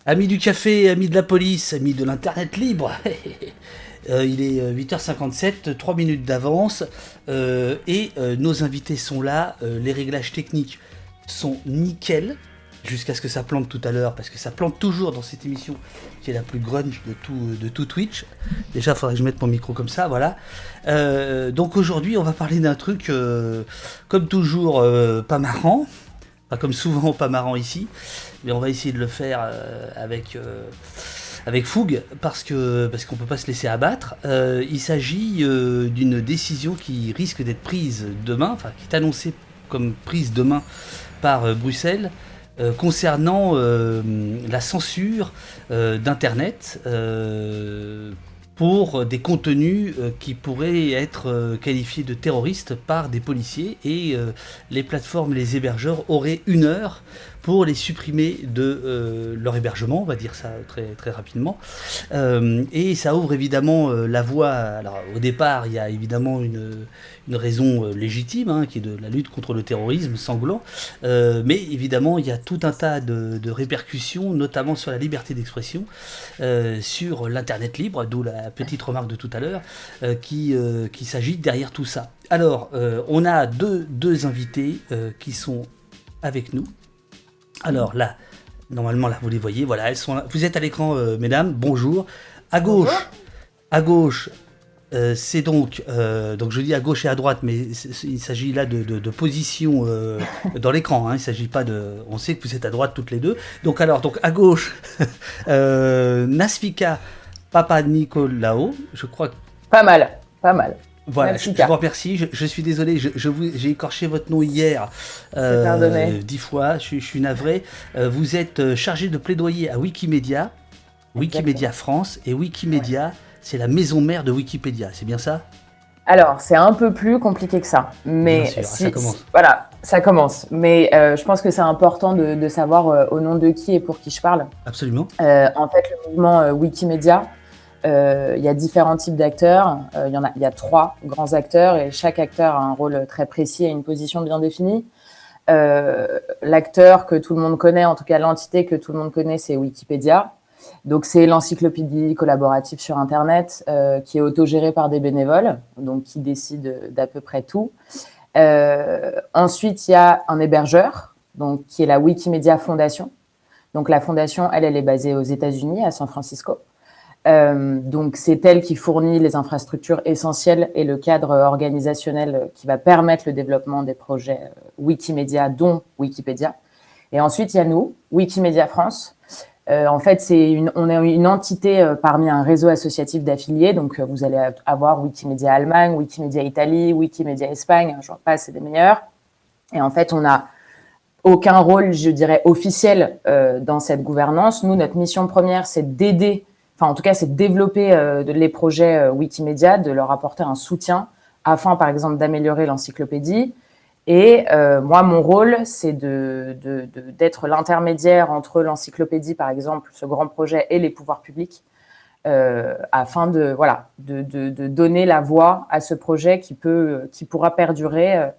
Amis du café, amis de la police, amis de l'internet libre. Il est 8h57, 3 minutes d'avance et nos invités sont là. Les réglages techniques sont nickel jusqu'à ce que ça plante tout à l'heure, parce que ça plante toujours dans cette émission qui est la plus grunge de tout Twitch. Déjà, il faudrait que je mette mon micro comme ça, voilà. Donc aujourd'hui, on va parler d'un truc, comme toujours, pas marrant. Pas comme souvent, pas marrant ici, mais on va essayer de le faire avec fougue parce qu'on peut pas se laisser abattre. Il s'agit d'une décision qui risque d'être prise demain, enfin qui est annoncée comme prise demain par Bruxelles concernant la censure d'Internet pour des contenus qui pourraient être qualifiés de terroristes par des policiers et les plateformes et les hébergeurs auraient 1 heure pour les supprimer de leur hébergement, on va dire ça très, très rapidement. Et ça ouvre évidemment la voie. Alors au départ, il y a évidemment une raison légitime, hein, qui est de la lutte contre le terrorisme sanglant, mais évidemment il y a tout un tas de répercussions, notamment sur la liberté d'expression, sur l'internet libre, d'où la petite remarque de tout à l'heure, qui s'agit derrière tout ça. Alors, on a deux invités qui sont avec nous. Alors là, normalement là, vous les voyez, voilà, elles sont là. Vous êtes à l'écran, mesdames, bonjour. À gauche, Bonjour. à gauche, c'est donc je dis à gauche et à droite, mais il s'agit là de position dans l'écran, hein, il ne s'agit pas de... On sait que vous êtes à droite toutes les deux. Donc à gauche, Nasfika Papanicolaou, je crois que... Pas mal, pas mal. Voilà, Merci, je vous K. remercie, je suis désolé, j'ai écorché votre nom hier C'est pardonné. 10 fois, je suis navré. Vous êtes chargé de plaidoyer à Wikimedia, Wikimedia Exactement. France, et Ouais. Wikimedia, c'est la maison mère de Wikipédia, c'est bien ça? Alors, c'est un peu plus compliqué que ça. Bien Mais sûr, ça commence. voilà, ça commence. Mais je pense que c'est important de savoir au nom de qui et pour qui je parle. Absolument. En fait, le mouvement Wikimedia, il y a différents types d'acteurs. Il y a 3 grands acteurs et chaque acteur a un rôle très précis et une position bien définie. L'acteur que tout le monde connaît, en tout cas l'entité que tout le monde connaît, c'est Wikipédia. Donc c'est l'encyclopédie collaborative sur Internet qui est autogérée par des bénévoles, donc qui décide d'à peu près tout. Ensuite, il y a un hébergeur, donc qui est la Wikimedia Foundation. Donc la fondation, elle est basée aux États-Unis, à San Francisco. Donc c'est elle qui fournit les infrastructures essentielles et le cadre organisationnel qui va permettre le développement des projets Wikimedia, dont Wikipédia. Et ensuite, il y a nous, Wikimedia France. En fait, on est une entité parmi un réseau associatif d'affiliés. Donc, vous allez avoir Wikimedia Allemagne, Wikimedia Italie, Wikimedia Espagne, je passe, c'est des meilleurs. Et en fait, on n'a aucun rôle, je dirais, officiel dans cette gouvernance. Nous, notre mission première, c'est d'aider, enfin, en tout cas, c'est de développer les projets Wikimedia, de leur apporter un soutien afin, par exemple, d'améliorer l'encyclopédie. Et moi, mon rôle, c'est d'être l'intermédiaire entre l'encyclopédie, par exemple, ce grand projet, et les pouvoirs publics, afin de donner la voix à ce projet qui pourra perdurer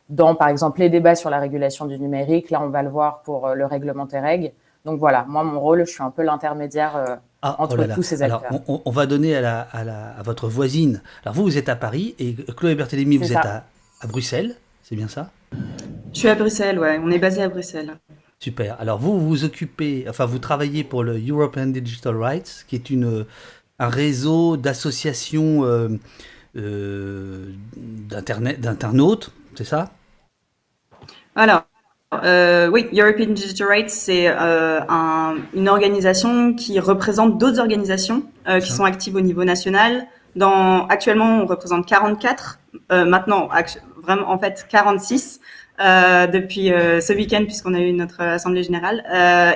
dans, par exemple, les débats sur la régulation du numérique. Là, on va le voir pour le règlement Terreg. Donc voilà, moi, mon rôle, je suis un peu l'intermédiaire Ah, oh entre là là. tous ces Alors, acteurs. on va donner à votre voisine. Alors, vous êtes à Paris et Chloé Berthélémy, C'est vous êtes ça. à Bruxelles, c'est bien ça? Je suis à Bruxelles, ouais. On est basé à Bruxelles. Super. Alors vous vous occupez, enfin vous travaillez pour le European Digital Rights, qui est un réseau d'associations d'internautes, c'est ça? Alors, oui, European Digital Rights, c'est une organisation qui représente d'autres organisations qui Machin. sont actives au niveau national. Actuellement, on représente 44. Maintenant, vraiment, en fait, 46 depuis ce week-end, puisqu'on a eu notre assemblée générale.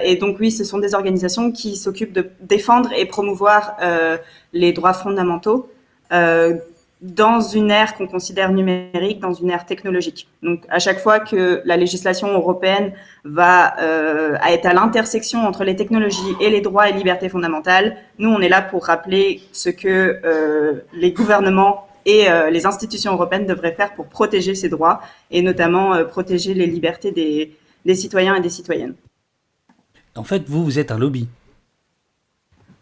Et donc, oui, ce sont des organisations qui s'occupent de défendre et promouvoir les droits fondamentaux euh, dans une ère qu'on considère numérique, dans une ère technologique. Donc, à chaque fois que la législation européenne va être à l'intersection entre les technologies et les droits et libertés fondamentales, nous, on est là pour rappeler ce que les gouvernements et les institutions européennes devraient faire pour protéger ces droits et notamment protéger les libertés des citoyens et des citoyennes. En fait, vous êtes un lobby.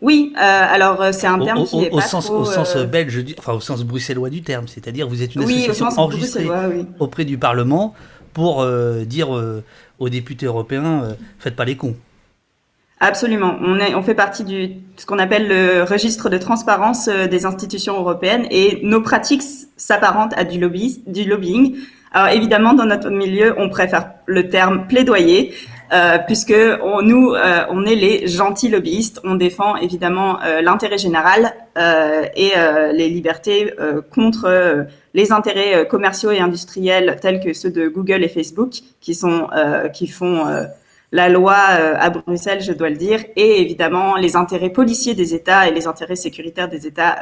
Oui, alors c'est un Au, terme qui est au pas sens, trop. au sens belge, enfin au sens bruxellois du terme, c'est-à-dire vous êtes une Oui, au association sens enregistrée bruxellois, oui. auprès du Parlement pour dire aux députés européens, faites pas les cons. Absolument. On fait partie ce qu'on appelle le registre de transparence des institutions européennes et nos pratiques s'apparentent à du lobbying. Alors évidemment, dans notre milieu, on préfère le terme plaidoyer puisque on est les gentils lobbyistes. On défend évidemment l'intérêt général et les libertés contre les intérêts commerciaux et industriels tels que ceux de Google et Facebook qui font la loi à Bruxelles, je dois le dire, et évidemment les intérêts policiers des États et les intérêts sécuritaires des États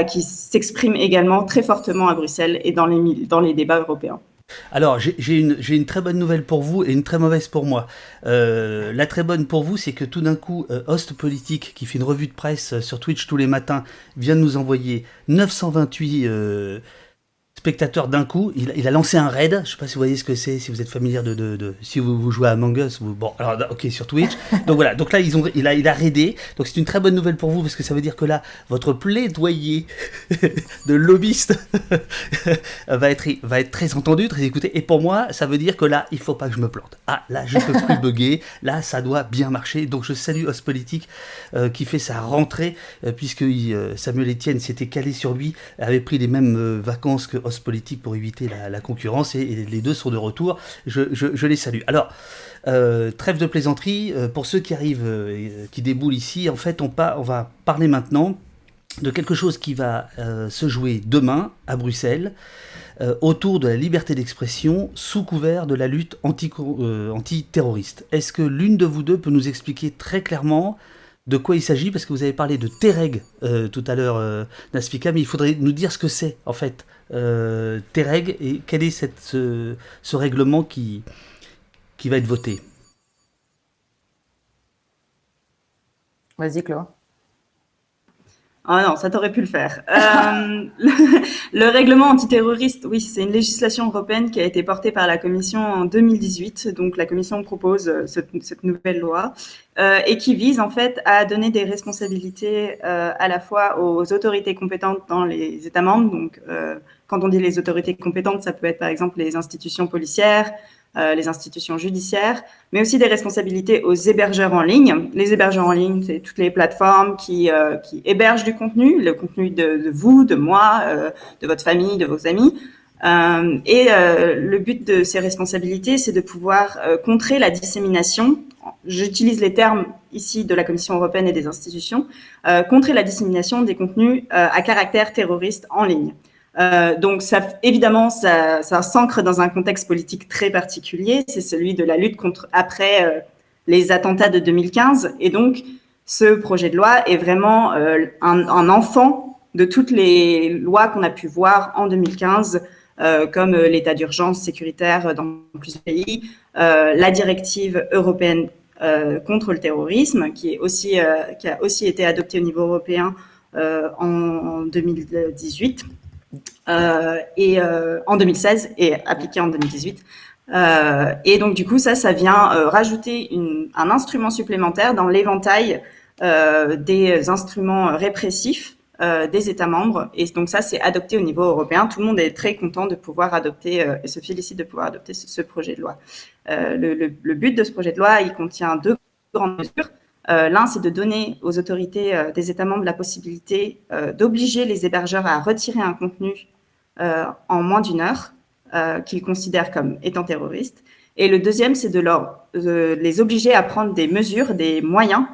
qui s'expriment également très fortement à Bruxelles et dans les débats européens. Alors, j'ai une très bonne nouvelle pour vous et une très mauvaise pour moi. La très bonne pour vous, c'est que tout d'un coup, Host Politique, qui fait une revue de presse sur Twitch tous les matins, vient de nous envoyer 928 spectateurs d'un coup. Il a lancé un raid. Je ne sais pas si vous voyez ce que c'est, si vous êtes familier si vous jouez à Among Us. Bon, alors, ok, sur Twitch. Donc voilà, donc là, il a raidé. Donc c'est une très bonne nouvelle pour vous, parce que ça veut dire que là, votre plaidoyer de lobbyiste va être très entendu, très écouté. Et pour moi, ça veut dire que là, il ne faut pas que je me plante. Ah, là, je ne peux plus bugger. Là, ça doit bien marcher. Donc je salue Host Politique qui fait sa rentrée, puisque Samuel Etienne s'était calé sur lui, avait pris les mêmes vacances que Host Politique pour éviter la concurrence, et les deux sont de retour. Je les salue. Alors, trêve de plaisanterie, pour ceux qui arrivent, qui déboulent ici, en fait, on va parler maintenant de quelque chose qui va se jouer demain à Bruxelles, autour de la liberté d'expression sous couvert de la lutte antiterroriste. Est-ce que l'une de vous deux peut nous expliquer très clairement de quoi il s'agit, parce que vous avez parlé de Tereg tout à l'heure, Naspika, mais il faudrait nous dire ce que c'est en fait Tereg, et quel est ce règlement qui va être voté. Vas-y, Chloé. Ah non, ça t'aurait pu le faire. Le règlement antiterroriste, oui, c'est une législation européenne qui a été portée par la Commission en 2018. Donc la Commission propose cette nouvelle loi et qui vise en fait à donner des responsabilités à la fois aux autorités compétentes dans les États membres. Donc quand on dit les autorités compétentes, ça peut être par exemple les institutions policières, les institutions judiciaires, mais aussi des responsabilités aux hébergeurs en ligne. Les hébergeurs en ligne, c'est toutes les plateformes qui hébergent du contenu, le contenu de vous, de moi, de votre famille, de vos amis. Le but de ces responsabilités, c'est de pouvoir contrer la dissémination. J'utilise les termes ici de la Commission européenne et des institutions, contrer la dissémination des contenus à caractère terroriste en ligne. Donc, évidemment, ça s'ancre dans un contexte politique très particulier. C'est celui de la lutte après les attentats de 2015. Et donc, ce projet de loi est vraiment un enfant de toutes les lois qu'on a pu voir en 2015, comme l'état d'urgence sécuritaire dans plusieurs pays, la directive européenne contre le terrorisme, qui a aussi été adoptée au niveau européen en 2018. En 2016 et appliqué en 2018. Et donc, du coup, ça vient rajouter un instrument supplémentaire dans l'éventail des instruments répressifs des États membres. Et donc, ça, c'est adopté au niveau européen. Tout le monde est très content de pouvoir adopter et se félicite de pouvoir adopter ce projet de loi. Le but de ce projet de loi, il contient deux grandes mesures. L'un, c'est de donner aux autorités des États membres la possibilité d'obliger les hébergeurs à retirer un contenu en moins d'une heure qu'ils considèrent comme étant terroriste. Et le deuxième, c'est de les obliger à prendre des mesures, des moyens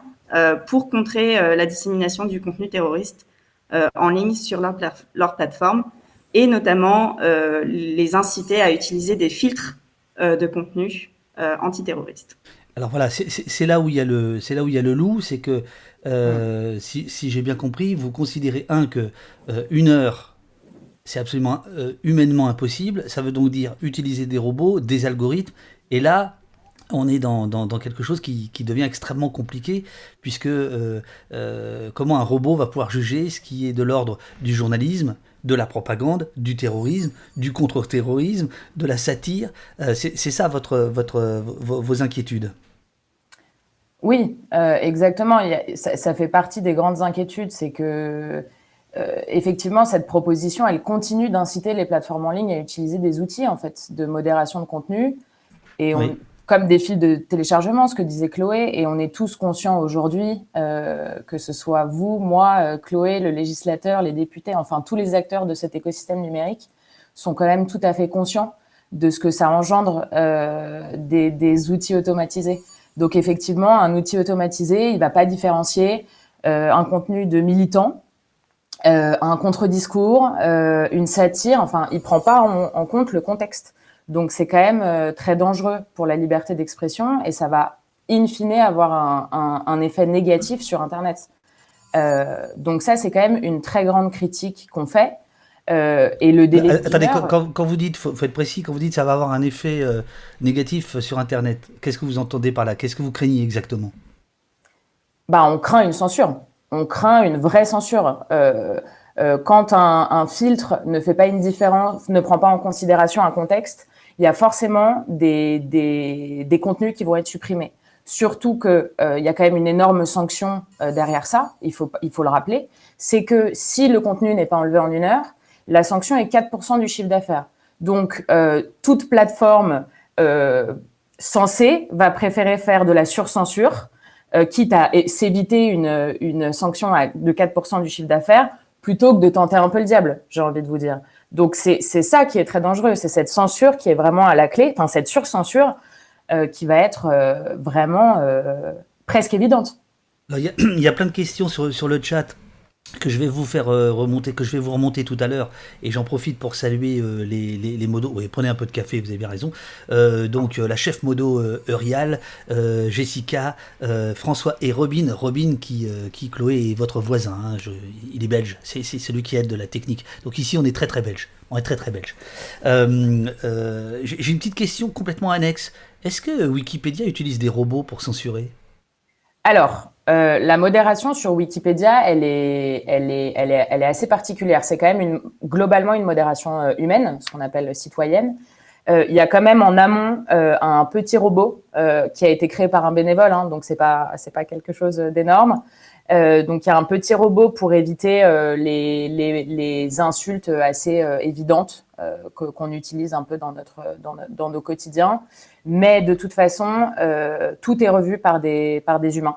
pour contrer la dissémination du contenu terroriste en ligne sur leur plateforme, et notamment les inciter à utiliser des filtres de contenu antiterroristes. Alors voilà, c'est là où il y a le loup, c'est que si j'ai bien compris, vous considérez que une heure, c'est absolument humainement impossible. Ça veut donc dire utiliser des robots, des algorithmes, et là on est dans quelque chose qui devient extrêmement compliqué, puisque comment un robot va pouvoir juger ce qui est de l'ordre du journalisme, de la propagande, du terrorisme, du contre-terrorisme, de la satire. C'est ça vos inquiétudes? Oui, exactement. Ça fait partie des grandes inquiétudes, c'est que effectivement, cette proposition, elle continue d'inciter les plateformes en ligne à utiliser des outils en fait de modération de contenu et Oui, comme des fils de téléchargement, ce que disait Chloé, et on est tous conscients aujourd'hui, que ce soit vous, moi, Chloé, le législateur, les députés, enfin tous les acteurs de cet écosystème numérique sont quand même tout à fait conscients de ce que ça engendre des outils automatisés. Donc effectivement, un outil automatisé, il va pas différencier un contenu de militant, un contre-discours, une satire. Enfin, il prend pas en compte le contexte. Donc c'est quand même très dangereux pour la liberté d'expression et ça va in fine avoir un effet négatif sur Internet. Donc ça, c'est quand même une très grande critique qu'on fait. Et le délai Attendez, d'une heure, quand vous dites, faut être précis, quand vous dites ça va avoir un effet négatif sur Internet, qu'est-ce que vous entendez par là? Qu'est-ce que vous craignez exactement? bah, on craint une censure. On craint une vraie censure. Quand un filtre ne fait pas une différence, ne prend pas en considération un contexte, il y a forcément des contenus qui vont être supprimés. Surtout que il y a quand même une énorme sanction derrière ça. Il faut le rappeler. C'est que si le contenu n'est pas enlevé en une heure, la sanction est 4% du chiffre d'affaires. Donc toute plateforme censée va préférer faire de la surcensure, quitte à s'éviter une sanction de 4% du chiffre d'affaires, plutôt que de tenter un peu le diable, j'ai envie de vous dire. Donc c'est ça qui est très dangereux, c'est cette censure qui est vraiment à la clé, enfin cette surcensure qui va être vraiment presque évidente. Alors, il y a plein de questions sur le chat que je vais vous faire remonter, que je vais vous remonter tout à l'heure, et j'en profite pour saluer les modos. Oui, prenez un peu de café, vous avez bien raison. Donc la chef modo Eurial, Jessica, François et Robin. Robin qui Chloé est votre voisin. Hein, il est belge, c'est celui qui aide de la technique. Donc ici on est très très belge. On est très très belge. J'ai une petite question complètement annexe. Est-ce que Wikipédia utilise des robots pour censurer? Alors, la modération sur Wikipédia, elle est assez particulière. C'est quand même globalement une modération humaine, ce qu'on appelle citoyenne. Il y a quand même en amont un petit robot qui a été créé par un bénévole, hein, donc c'est pas quelque chose d'énorme. Donc il y a un petit robot pour éviter les insultes assez évidentes qu'on utilise un peu dans nos quotidiens. Mais de toute façon, tout est revu par des humains.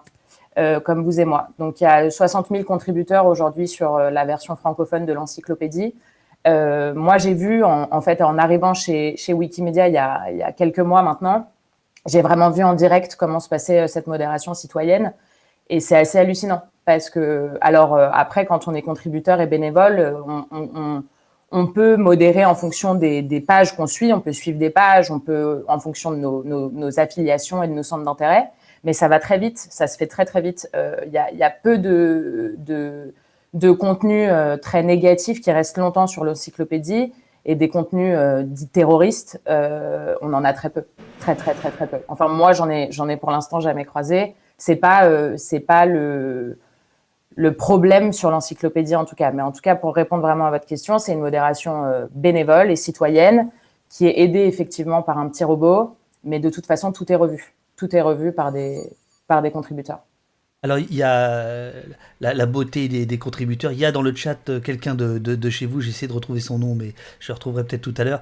Comme vous et moi. Donc, il y a 60 000 contributeurs aujourd'hui sur la version francophone de l'encyclopédie. Moi, j'ai vu, en fait, en arrivant chez Wikimedia il y a quelques mois maintenant, j'ai vraiment vu en direct comment se passait cette modération citoyenne. Et c'est assez hallucinant. Parce que, alors, après, quand on est contributeur et bénévole, on peut modérer en fonction des pages qu'on suit. On peut suivre des pages, on peut, en fonction de nos affiliations et de nos centres d'intérêt. Mais ça va très vite, ça se fait très très vite. Il y a peu de contenus très négatifs qui restent longtemps sur l'encyclopédie et des contenus dits terroristes, on en a très peu, très très très très peu. Enfin moi j'en ai pour l'instant jamais croisé. C'est pas le problème sur l'encyclopédie en tout cas. Mais en tout cas pour répondre vraiment à votre question, c'est une modération bénévole et citoyenne qui est aidée effectivement par un petit robot, mais de toute façon tout est revu. Tout est revu par des contributeurs. Alors, il y a la beauté des contributeurs. Il y a dans le chat quelqu'un de chez vous, j'essaie de retrouver son nom, mais je le retrouverai peut-être tout à l'heure.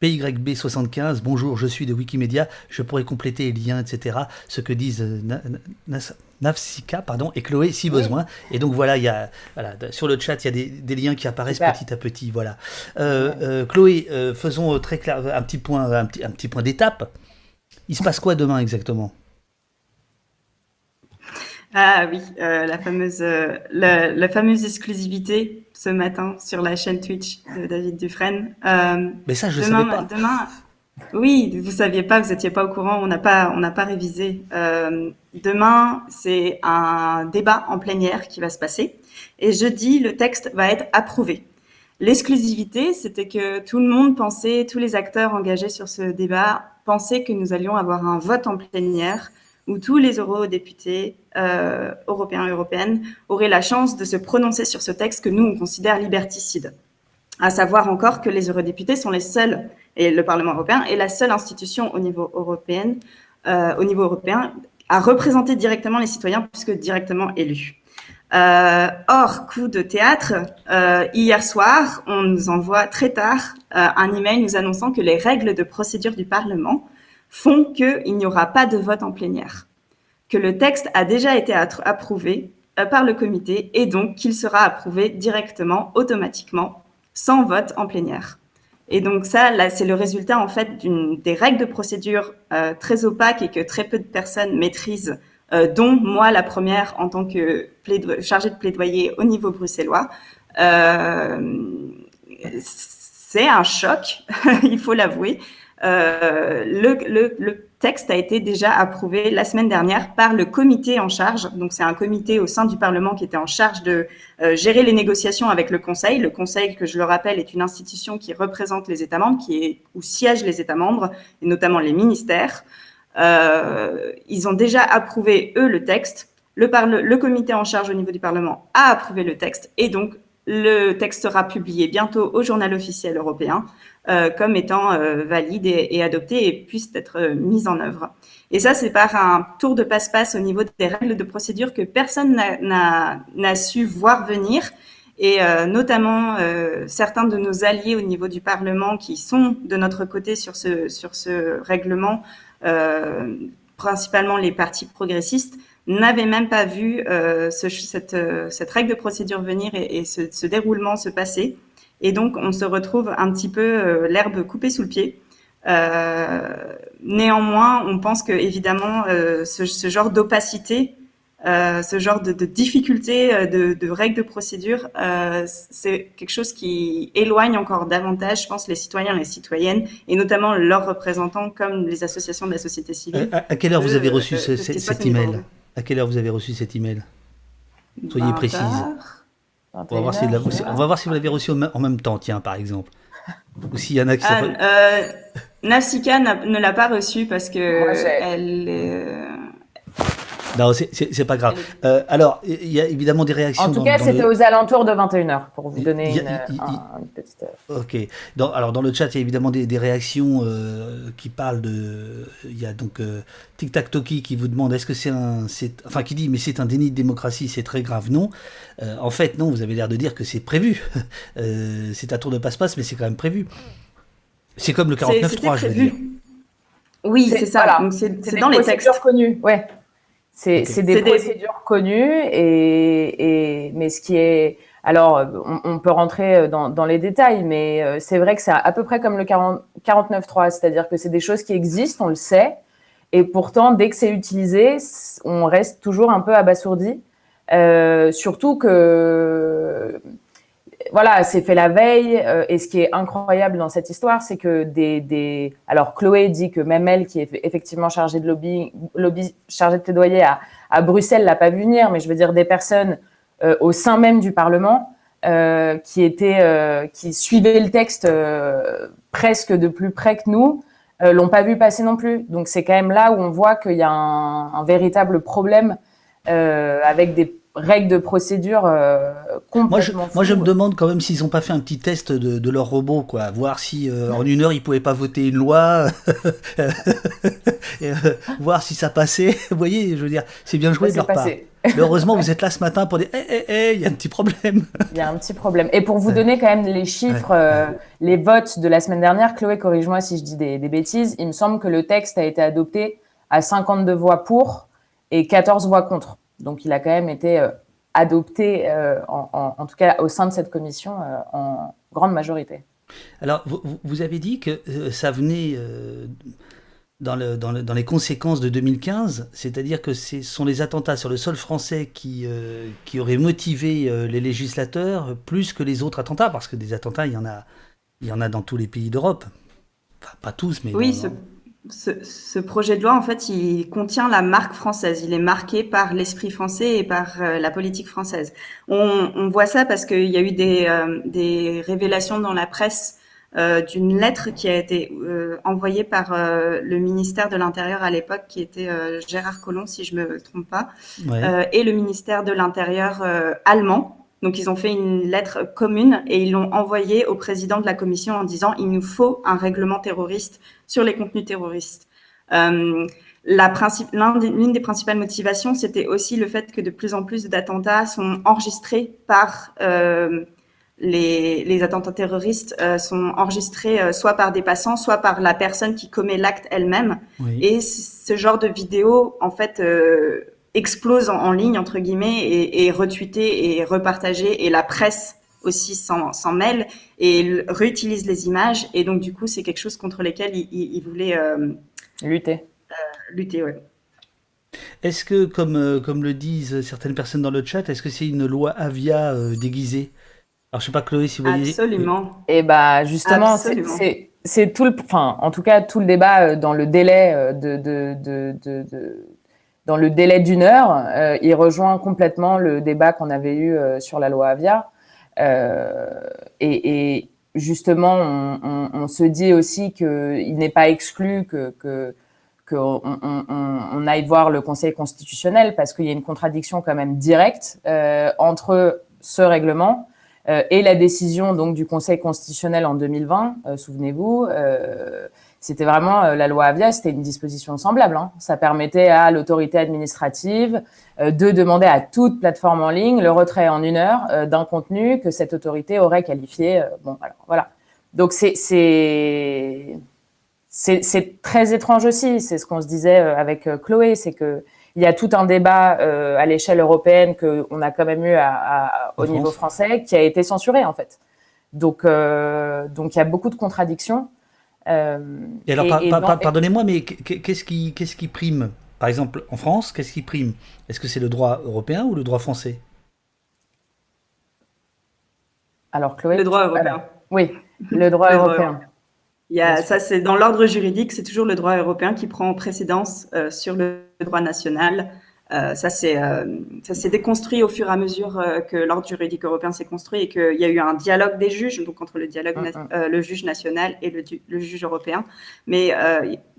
PYB75, bonjour, je suis de Wikimedia, je pourrais compléter les liens, etc. Ce que disent Nafsika, pardon, et Chloé, si besoin. Et donc voilà, sur le chat, il y a des liens qui apparaissent Super. petit à petit. Voilà. Chloé, faisons très clair un petit point d'étape. Il se passe quoi demain exactement? Ah oui, la fameuse exclusivité ce matin sur la chaîne Twitch de David Dufresne. Mais ça, je ne savais pas. Demain, oui, vous saviez pas, vous étiez pas au courant, on n'a pas révisé. Demain, c'est un débat en plénière qui va se passer, et jeudi, le texte va être approuvé. L'exclusivité, c'était que tout le monde pensait, tous les acteurs engagés sur ce débat pensaient que nous allions avoir un vote en plénière où tous les eurodéputés européens et européennes auraient la chance de se prononcer sur ce texte que nous, on considère liberticide. À savoir encore que les eurodéputés sont les seuls, et le Parlement européen est la seule institution au niveau européen au niveau européen, à représenter directement les citoyens puisque directement élus. Or, coup de théâtre, hier soir, on nous envoie très tard un email nous annonçant que les règles de procédure du Parlement font qu'il n'y aura pas de vote en plénière, que le texte a déjà été approuvé par le comité et donc qu'il sera approuvé directement, automatiquement, sans vote en plénière. Et donc ça, là, c'est le résultat en fait des règles de procédure très opaques et que très peu de personnes maîtrisent, dont moi la première en tant que chargée de plaidoyer au niveau bruxellois. C'est un choc, il faut l'avouer. Le texte a été déjà approuvé la semaine dernière par le comité en charge. Donc, c'est un comité au sein du Parlement qui était en charge de gérer les négociations avec le Conseil. Le Conseil, que je le rappelle, est une institution qui représente les États membres, où siègent les États membres, et notamment les ministères. Ils ont déjà approuvé, eux, le texte. Le comité en charge au niveau du Parlement a approuvé le texte. Et donc, le texte sera publié bientôt au Journal officiel européen comme étant valide et adopté et puisse être mis en œuvre. Et ça, c'est par un tour de passe-passe au niveau des règles de procédure que personne n'a su voir venir. Et notamment certains de nos alliés au niveau du Parlement qui sont de notre côté sur ce règlement, principalement les partis progressistes, n'avaient même pas vu cette règle de procédure venir et ce déroulement se passer. Et donc, on se retrouve un petit peu l'herbe coupée sous le pied. Néanmoins, on pense que évidemment, ce genre d'opacité, ce genre de difficulté de règles de procédure, c'est quelque chose qui éloigne encore davantage, je pense, les citoyens et les citoyennes, et notamment leurs représentants, comme les associations de la société civile. À quelle heure vous avez reçu cet email ? À quelle heure vous avez reçu cet email ? Soyez précise. On va voir si vous l'avez reçu en même temps, tiens, par exemple. Ou s'il y en a qui Nafsika ne l'a pas reçu parce que elle. Non, c'est pas grave. Alors, il y a évidemment des réactions. En tout cas, c'était aux alentours de 21h, pour vous donner une petite... Ok. Dans le chat, il y a évidemment des réactions qui parlent de... Il y a donc Tic Tac Toki qui vous demande est-ce que qui dit mais c'est un déni de démocratie, c'est très grave. Non. En fait, non, vous avez l'air de dire que c'est prévu. C'est un tour de passe-passe, mais c'est quand même prévu. C'est comme le 49.3, je veux dire. Oui, c'est ça. Voilà. Donc c'est dans les textes connus. Ouais. C'est des procédures connues, mais ce qui est... Alors, on peut rentrer dans les détails, mais c'est vrai que c'est à peu près comme le 49.3, c'est-à-dire que c'est des choses qui existent, on le sait, et pourtant, dès que c'est utilisé, on reste toujours un peu abasourdi, surtout que... Voilà, c'est fait la veille, et ce qui est incroyable dans cette histoire, c'est que alors Chloé dit que même elle, qui est effectivement chargée de chargée de plaidoyer à Bruxelles, l'a pas vu venir, mais je veux dire des personnes au sein même du Parlement qui suivaient le texte presque de plus près que nous, l'ont pas vu passer non plus. Donc c'est quand même là où on voit qu'il y a un véritable problème avec des règles de procédure complètement Moi, je me demande quand même s'ils n'ont pas fait un petit test de leur robot, quoi, voir si en une heure ils pouvaient pas voter une loi, voir si ça passait. Vous voyez, je veux dire, c'est bien joué de leur part. Mais heureusement, vous êtes là ce matin pour dire, il y a un petit problème. Il y a un petit problème. Et pour vous donner quand même les chiffres, les votes de la semaine dernière, Chloé, corrige-moi si je dis des bêtises, il me semble que le texte a été adopté à 52 voix pour et 14 voix contre. Donc, il a quand même été adopté, en tout cas au sein de cette commission, en grande majorité. Alors, vous avez dit que ça venait dans les conséquences de 2015, c'est-à-dire que ce sont les attentats sur le sol français qui auraient motivé les législateurs plus que les autres attentats, parce que des attentats, il y en a dans tous les pays d'Europe. Enfin, pas tous, mais... Oui, ce projet de loi, en fait, il contient la marque française. Il est marqué par l'esprit français et par la politique française. On voit ça parce qu'il y a eu des révélations dans la presse d'une lettre qui a été envoyée par le ministère de l'Intérieur à l'époque, qui était Gérard Collomb, si je me trompe pas, et le ministère de l'Intérieur allemand. Donc, ils ont fait une lettre commune et ils l'ont envoyée au président de la commission en disant « Il nous faut un règlement terroriste sur les contenus terroristes ». l'une des principales motivations, c'était aussi le fait que de plus en plus d'attentats sont enregistrés par les attentats terroristes sont enregistrés soit par des passants, soit par la personne qui commet l'acte elle-même. Oui. Et ce genre de vidéo, en fait, explose en ligne, entre guillemets, et retweeté et repartagé, et la presse aussi s'en mêle et réutilise les images. Et donc, du coup, c'est quelque chose contre lequel il voulait lutter. Ouais. Est-ce que, comme le disent certaines personnes dans le chat, est-ce que c'est une loi Avia déguisée? Alors, je sais pas, Chloé, si vous voyez. Absolument. Et bah, justement, c'est tout en tout cas, tout le débat dans le délai dans le délai d'une heure, il rejoint complètement le débat qu'on avait eu sur la loi Avia. Et justement, on se dit aussi qu'il n'est pas exclu qu'on aille voir le Conseil constitutionnel, parce qu'il y a une contradiction quand même directe entre ce règlement et la décision donc du Conseil constitutionnel en 2020. Souvenez-vous, c'était vraiment la loi Avia, c'était une disposition semblable. Hein. Ça permettait à l'autorité administrative de demander à toute plateforme en ligne le retrait en 1 heure d'un contenu que cette autorité aurait qualifié. Bon, alors voilà. Donc c'est très étrange aussi. C'est ce qu'on se disait avec Chloé, c'est que il y a tout un débat à l'échelle européenne qu'on a quand même eu au niveau français qui a été censuré en fait. Donc il y a beaucoup de contradictions. Et alors, pardonnez-moi, mais qu'est-ce qui prime? Par exemple, en France, qu'est-ce qui prime? Est-ce que c'est le droit européen ou le droit français? Alors, Chloé, le droit européen. Oui, le droit européen. Ça, c'est dans l'ordre juridique, c'est toujours le droit européen qui prend précédence sur le droit national. Ça s'est déconstruit au fur et à mesure que l'ordre juridique européen s'est construit et qu'il y a eu un dialogue des juges, donc entre le juge national et le juge européen. Mais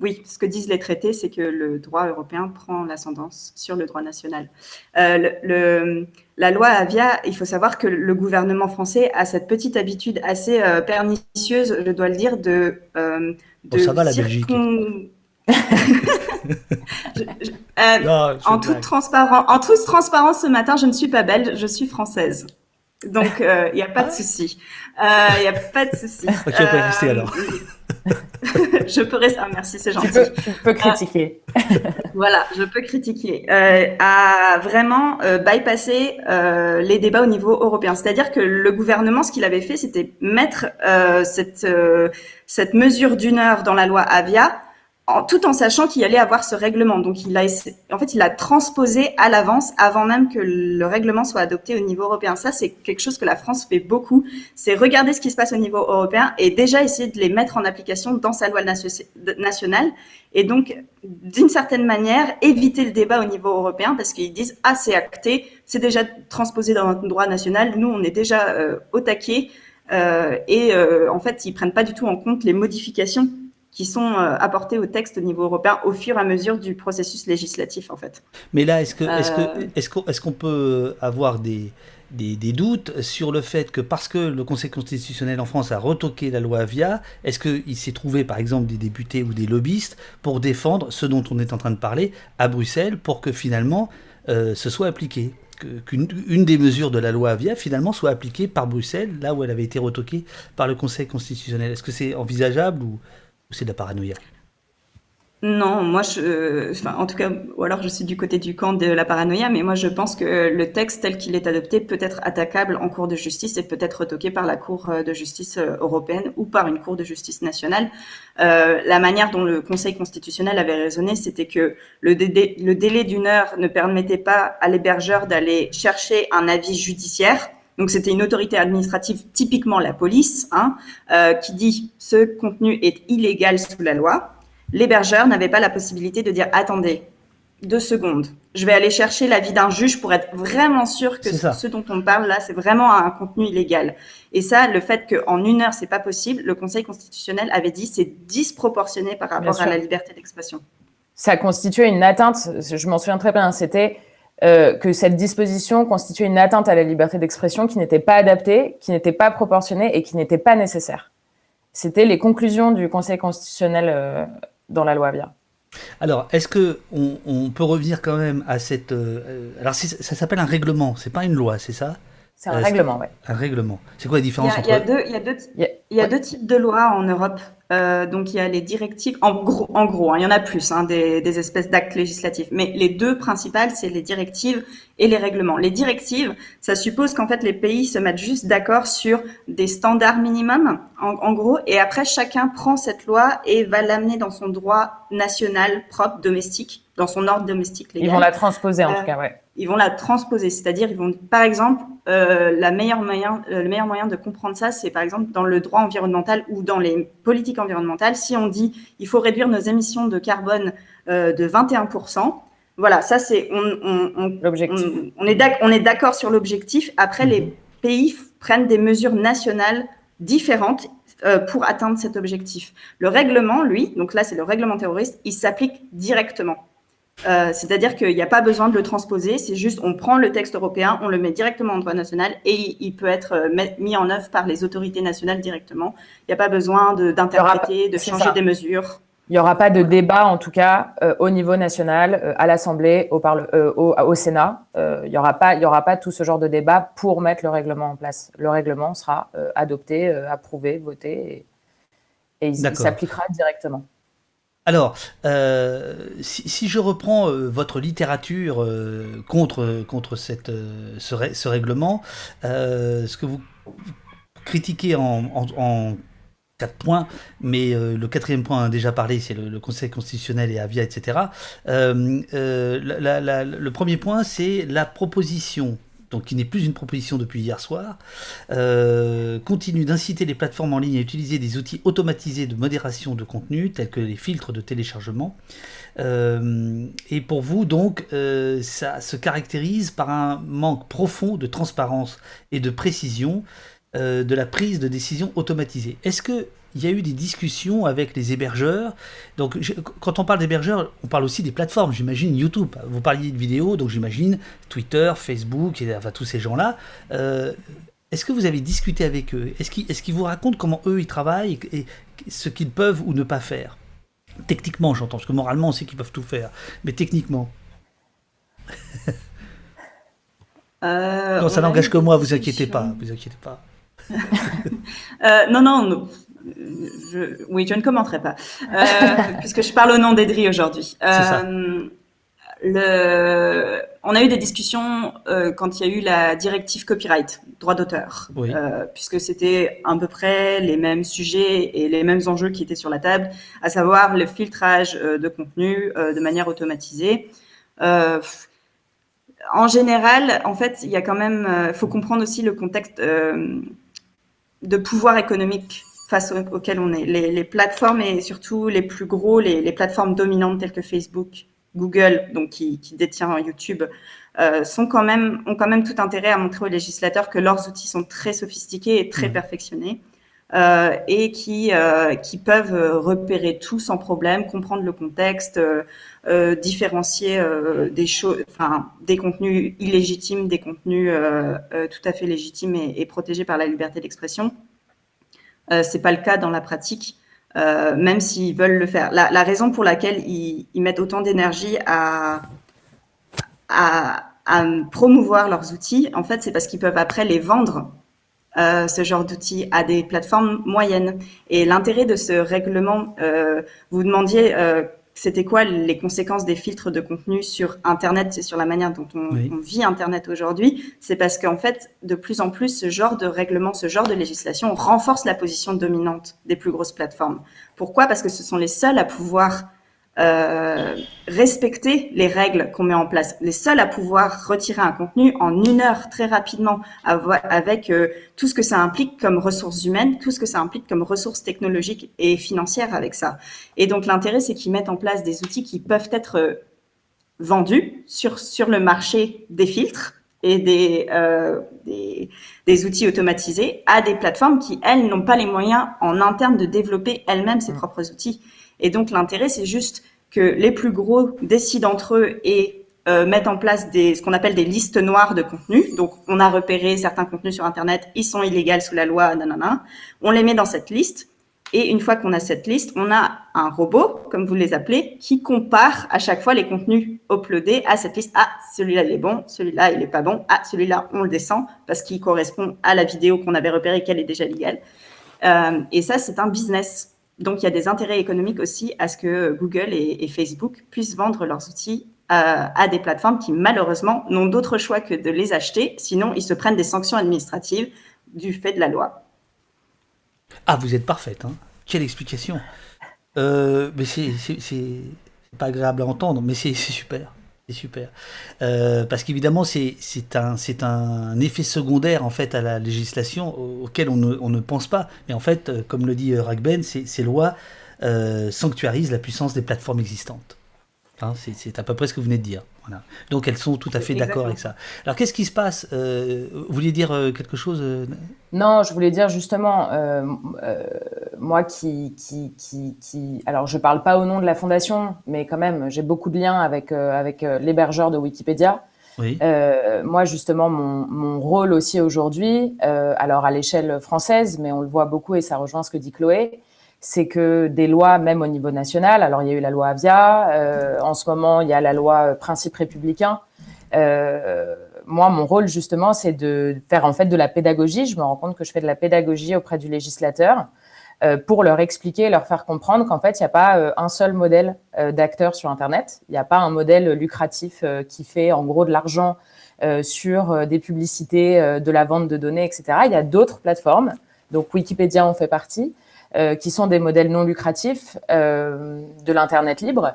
oui, ce que disent les traités, c'est que le droit européen prend l'ascendance sur le droit national. La loi Avia, il faut savoir que le gouvernement français a cette petite habitude assez pernicieuse, je dois le dire, ça va la Belgique. En toute transparence, ce matin, je ne suis pas belge, je suis française. Donc, il n'y a pas de souci. Il n'y a pas de souci. Ok, on peut rester alors. Je peux rester. Ah, merci, c'est gentil. Tu peux critiquer. Voilà, je peux critiquer. À vraiment bypasser les débats au niveau européen. C'est-à-dire que le gouvernement, ce qu'il avait fait, c'était mettre cette mesure d'1 heure dans la loi Avia, tout en sachant qu'il allait avoir ce règlement. Donc, il a transposé à l'avance, avant même que le règlement soit adopté au niveau européen. Ça, c'est quelque chose que la France fait beaucoup. C'est regarder ce qui se passe au niveau européen et déjà essayer de les mettre en application dans sa loi nationale. Et donc, d'une certaine manière, éviter le débat au niveau européen parce qu'ils disent « Ah, c'est acté, c'est déjà transposé dans notre droit national. Nous, on est déjà au taquet. » En fait, ils prennent pas du tout en compte les modifications qui sont apportés au texte au niveau européen au fur et à mesure du processus législatif, en fait. Mais là, est-ce qu'on peut avoir des doutes sur le fait que parce que le Conseil constitutionnel en France a retoqué la loi Avia, est-ce qu'il s'est trouvé par exemple des députés ou des lobbyistes pour défendre ce dont on est en train de parler à Bruxelles pour que finalement ce soit appliqué, qu'une des mesures de la loi Avia finalement soit appliquée par Bruxelles là où elle avait été retoquée par le Conseil constitutionnel? Est-ce que c'est envisageable ou c'est de la paranoïa? Non, moi, en tout cas, ou alors je suis du côté du camp de la paranoïa, mais moi je pense que le texte tel qu'il est adopté peut être attaquable en cour de justice et peut être retoqué par la Cour de justice européenne ou par une Cour de justice nationale. La manière dont le Conseil constitutionnel avait raisonné, c'était que le délai d'1 heure ne permettait pas à l'hébergeur d'aller chercher un avis judiciaire. Donc, c'était une autorité administrative, typiquement la police, qui dit « ce contenu est illégal sous la loi ». L'hébergeur n'avait pas la possibilité de dire « attendez, 2 secondes, je vais aller chercher l'avis d'un juge pour être vraiment sûr que ce dont on parle là, c'est vraiment un contenu illégal ». Et ça, le fait qu'en 1 heure, c'est pas possible, le Conseil constitutionnel avait dit c'est disproportionné par rapport à la liberté d'expression. Ça constituait une atteinte, je m'en souviens très bien, c'était que cette disposition constituait une atteinte à la liberté d'expression qui n'était pas adaptée, qui n'était pas proportionnée et qui n'était pas nécessaire. C'était les conclusions du Conseil constitutionnel dans la loi Avia. Alors, est-ce que on peut revenir quand même à cette... alors, ça s'appelle un règlement, c'est pas une loi, c'est ça? C'est un règlement, ouais. Un règlement. C'est quoi la Il y différence a, il entre... y a deux, il y a deux, Il y a- il y a ouais. deux types de lois en Europe. Donc il y a les directives, en gros, hein, il y en a plus, hein, des espèces d'actes législatifs. Mais les deux principales, c'est les directives et les règlements. Les directives, ça suppose qu'en fait les pays se mettent juste d'accord sur des standards minimums, en gros, et après chacun prend cette loi et va l'amener dans son droit national propre, domestique, dans son ordre domestique légal. Ils vont la transposer, en tout cas, ouais. Ils vont la transposer, c'est-à-dire ils vont, par exemple, le meilleur moyen de comprendre ça, c'est par exemple dans le droit environnemental ou dans les politiques environnementales. Si on dit il faut réduire nos émissions de carbone de 21%, voilà, ça c'est L'objectif. on est d'accord sur l'objectif. Après, les pays prennent des mesures nationales différentes pour atteindre cet objectif. Le règlement, lui, donc là c'est le règlement terroriste, il s'applique directement. C'est-à-dire qu'il n'y a pas besoin de le transposer, c'est juste on prend le texte européen, on le met directement en droit national et il peut être mis en œuvre par les autorités nationales directement. Il n'y a pas besoin d'interpréter, de changer des mesures. Il n'y aura pas de débat, en tout cas, au niveau national, à l'Assemblée, au Sénat. Il n'y aura pas tout ce genre de débat pour mettre le règlement en place. Le règlement sera adopté, approuvé, voté et il s'appliquera directement. Alors, si je reprends votre littérature contre ce règlement, ce que vous critiquez en 4 points, mais le quatrième point, on a déjà parlé, c'est le Conseil constitutionnel et Avia, etc. Le premier point, c'est la proposition, donc qui n'est plus une proposition depuis hier soir, continue d'inciter les plateformes en ligne à utiliser des outils automatisés de modération de contenu, tels que les filtres de téléchargement. Et pour vous, donc, ça se caractérise par un manque profond de transparence et de précision de la prise de décision automatisée. Est-ce qu'il y a eu des discussions avec les hébergeurs? Donc, quand on parle d'hébergeurs, on parle aussi des plateformes, j'imagine YouTube. Vous parliez de vidéos, donc j'imagine Twitter, Facebook, enfin tous ces gens-là. Est-ce que vous avez discuté avec eux? Est-ce qu'ils vous racontent comment eux ils travaillent et ce qu'ils peuvent ou ne pas faire? Techniquement, j'entends, parce que moralement on sait qu'ils peuvent tout faire, mais techniquement. Non, ça n'engage que moi, vous inquiétez pas. Non. Oui, je ne commenterai pas, puisque je parle au nom d'Edri aujourd'hui. On a eu des discussions quand il y a eu la directive copyright, droit d'auteur, oui. Puisque c'était à peu près les mêmes sujets et les mêmes enjeux qui étaient sur la table, à savoir le filtrage de contenu de manière automatisée. En général, en fait, il y a quand même, faut comprendre aussi le contexte de pouvoir économique face auquel on est. Les plateformes et surtout les plus gros, les plateformes dominantes telles que Facebook, Google, donc qui détient YouTube, ont quand même tout intérêt à montrer aux législateurs que leurs outils sont très sophistiqués et très perfectionnés. Et qui peuvent repérer tout sans problème, comprendre le contexte, différencier des choses, enfin des contenus illégitimes, des contenus tout à fait légitimes et protégés par la liberté d'expression. C'est pas le cas dans la pratique, même s'ils veulent le faire. La raison pour laquelle ils mettent autant d'énergie à promouvoir leurs outils, en fait, c'est parce qu'ils peuvent après les vendre. Ce genre d'outils à des plateformes moyennes. Et l'intérêt de ce règlement, vous demandiez c'était quoi les conséquences des filtres de contenu sur Internet, c'est sur la manière dont on vit Internet aujourd'hui, c'est parce qu'en fait, de plus en plus, ce genre de règlement, ce genre de législation renforce la position dominante des plus grosses plateformes. Pourquoi? Parce que ce sont les seuls à pouvoir respecter les règles qu'on met en place, les seuls à pouvoir retirer un contenu en 1 heure très rapidement avec tout ce que ça implique comme ressources humaines, tout ce que ça implique comme ressources technologiques et financières avec ça. Et donc l'intérêt, c'est qu'ils mettent en place des outils qui peuvent être vendus sur le marché des filtres et des outils automatisés à des plateformes qui, elles, n'ont pas les moyens en interne de développer elles-mêmes ces propres outils. Et donc, l'intérêt, c'est juste que les plus gros décident entre eux et mettent en place ce qu'on appelle des listes noires de contenus. Donc, on a repéré certains contenus sur Internet, ils sont illégaux sous la loi, nanana. On les met dans cette liste. Et une fois qu'on a cette liste, on a un robot, comme vous les appelez, qui compare à chaque fois les contenus uploadés à cette liste. Ah, celui-là, il est bon, celui-là, il n'est pas bon. Ah, celui-là, on le descend parce qu'il correspond à la vidéo qu'on avait repérée qu'elle est déjà légale. Et ça, c'est un business. Donc, il y a des intérêts économiques aussi à ce que Google et Facebook puissent vendre leurs outils à des plateformes qui, malheureusement, n'ont d'autre choix que de les acheter. Sinon, ils se prennent des sanctions administratives du fait de la loi. Ah, vous êtes parfaite, hein. Quelle explication. Mais c'est pas agréable à entendre, mais c'est super. C'est super. Parce qu'évidemment, c'est un effet secondaire en fait à la législation auquel on ne pense pas. Mais en fait, comme le dit Ragben, ces lois sanctuarisent la puissance des plateformes existantes. Hein, c'est à peu près ce que vous venez de dire. Voilà. Donc elles sont tout à fait d'accord avec ça. Alors qu'est-ce qui se passe vous vouliez dire quelque chose Non, je voulais dire justement, moi alors je parle pas au nom de la fondation, mais quand même, j'ai beaucoup de liens avec l'hébergeur de Wikipédia. Oui. Moi, justement, mon rôle aussi aujourd'hui, alors à l'échelle française, mais on le voit beaucoup et ça rejoint ce que dit Chloé, c'est que des lois, même au niveau national, alors il y a eu la loi Avia, en ce moment il y a la loi Principe républicain. Moi, mon rôle justement, c'est de faire en fait de la pédagogie. Je me rends compte que je fais de la pédagogie auprès du législateur pour leur expliquer, leur faire comprendre qu'en fait, il n'y a pas un seul modèle d'acteur sur Internet. Il n'y a pas un modèle lucratif qui fait en gros de l'argent sur des publicités, de la vente de données, etc. Il y a d'autres plateformes, donc Wikipédia en fait partie, qui sont des modèles non lucratifs de l'Internet libre.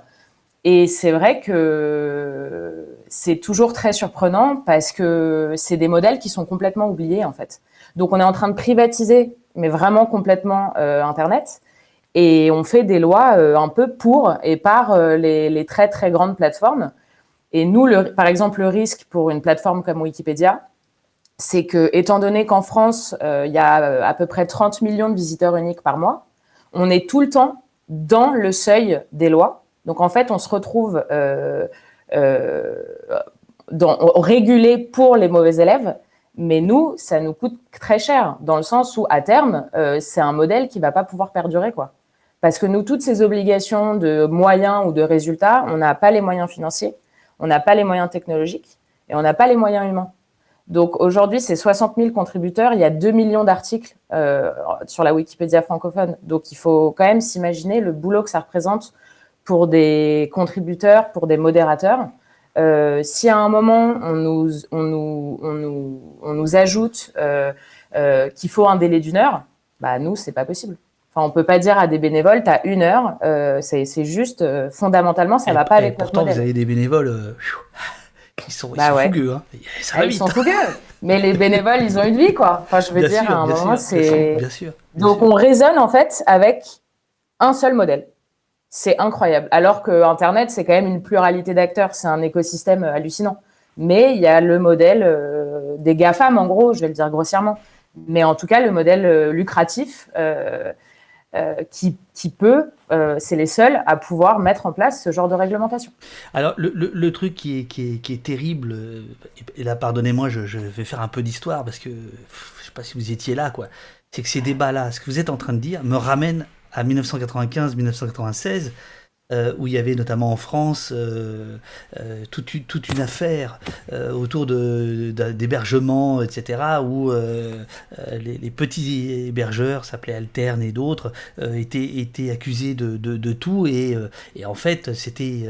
Et c'est vrai que c'est toujours très surprenant parce que c'est des modèles qui sont complètement oubliés, en fait. Donc, on est en train de privatiser, mais vraiment complètement Internet. Et on fait des lois un peu pour et par les très, très grandes plateformes. Et nous, par exemple, le risque pour une plateforme comme Wikipédia, c'est que, étant donné qu'en France, il y a à peu près 30 millions de visiteurs uniques par mois, on est tout le temps dans le seuil des lois. Donc, en fait, on se retrouve régulé pour les mauvais élèves, mais nous, ça nous coûte très cher, dans le sens où, à terme, c'est un modèle qui ne va pas pouvoir perdurer, quoi. Parce que nous, toutes ces obligations de moyens ou de résultats, on n'a pas les moyens financiers, on n'a pas les moyens technologiques et on n'a pas les moyens humains. Donc, aujourd'hui, c'est 60 000 contributeurs, il y a 2 millions d'articles sur la Wikipédia francophone. Donc, il faut quand même s'imaginer le boulot que ça représente pour des contributeurs, pour des modérateurs. Si à un moment, on nous ajoute qu'il faut un délai d'1 heure, bah, nous, c'est pas possible. Enfin, on peut pas dire à des bénévoles, tu as 1 heure, c'est juste, fondamentalement, ça va pas avec notre modèle. Pourtant, vous avez des bénévoles qui sont fougueux. Hein. Ça va vite. Ils sont fougueux, mais les bénévoles, ils ont une vie, quoi. Enfin, je veux dire, à un moment, c'est... Bien sûr. Donc, on raisonne, en fait, avec un seul modèle. C'est incroyable. Alors que Internet, c'est quand même une pluralité d'acteurs. C'est un écosystème hallucinant. Mais il y a le modèle des GAFAM, en gros, je vais le dire grossièrement. Mais en tout cas, le modèle lucratif qui peut, c'est les seuls à pouvoir mettre en place ce genre de réglementation. Alors, le truc qui est terrible, et là, pardonnez-moi, je vais faire un peu d'histoire parce que je ne sais pas si vous étiez là, quoi. C'est que ces débats-là, ce que vous êtes en train de dire, me ramènent à 1995-1996, où il y avait notamment en France toute une affaire autour d'hébergement, etc., où les petits hébergeurs, s'appelaient Alterne et d'autres, étaient accusés de tout, et en fait, c'était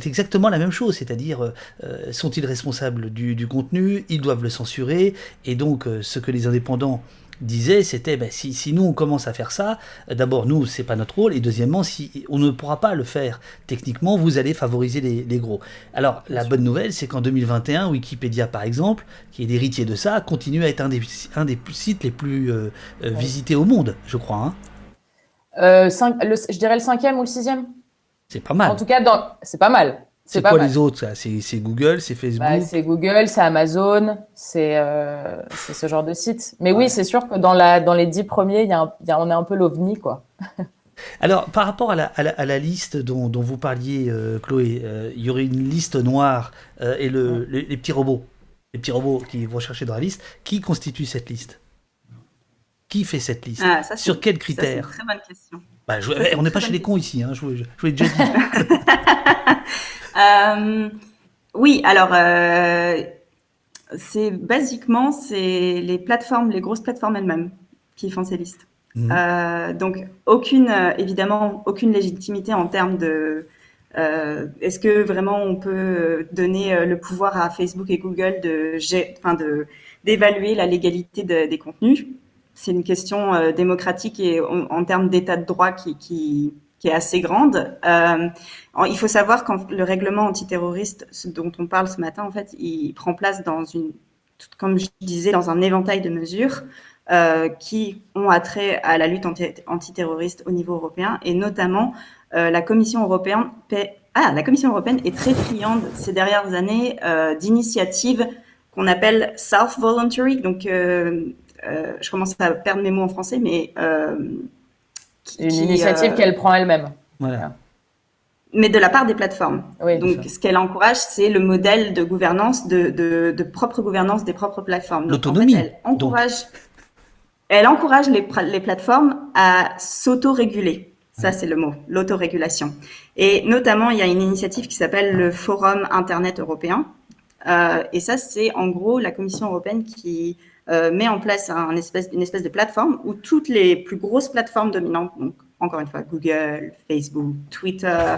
exactement la même chose, c'est-à-dire, sont-ils responsables du contenu, ils doivent le censurer, et donc, ce que les indépendants disait, c'était si nous on commence à faire ça, d'abord nous c'est pas notre rôle, et deuxièmement si on ne pourra pas le faire techniquement, vous allez favoriser les gros. Alors la bonne nouvelle, c'est qu'en 2021, Wikipédia par exemple, qui est l'héritier de ça, continue à être un des sites les plus visités au monde, je crois. Hein. Je dirais le 5e ou le 6e. C'est pas mal. En tout cas, c'est pas mal. C'est quoi les autres, ça? C'est Google, c'est Facebook? C'est Google, c'est Amazon, c'est ce genre de site. Mais oui, c'est sûr que dans les 10 premiers, on est un peu l'ovni, quoi. Alors, par rapport à la liste dont vous parliez, Chloé, il y aurait une liste noire et les petits robots qui vont chercher dans la liste. Qui constitue cette liste? Qui fait cette liste? Ah, ça, Sur quels c'est une critères? très bonne question. Bah, Ça, c'est on une n'est très pas chez bonne les cons question. ici, hein, je vous l'ai déjà dit. Euh, oui, alors, c'est les plateformes, les grosses plateformes elles-mêmes qui font ces listes. Mhm. Donc, évidemment, aucune légitimité en termes de est-ce que vraiment on peut donner le pouvoir à Facebook et Google d'évaluer la légalité des contenus. C'est une question démocratique et en termes d'état de droit qui est assez grande. Il faut savoir quand le règlement antiterroriste, ce dont on parle ce matin, en fait, il prend place comme je disais, dans un éventail de mesures qui ont attrait à la lutte antiterroriste au niveau européen, et notamment la Commission européenne est très friande ces dernières années d'initiatives qu'on appelle self-voluntary, donc je commence à perdre mes mots en français, mais Une initiative qu'elle prend elle-même. Voilà. mais de la part des plateformes. Oui. Donc, ce qu'elle encourage, c'est le modèle de gouvernance, de propre gouvernance des propres plateformes. Donc, L'autonomie. En fait, elle encourage les plateformes à s'auto-réguler. Ça, c'est le mot, l'autorégulation. Et notamment, il y a une initiative qui s'appelle le Forum Internet européen. Et ça, c'est en gros la Commission européenne qui met en place une espèce de plateforme où toutes les plus grosses plateformes dominantes, donc encore une fois Google, Facebook, Twitter,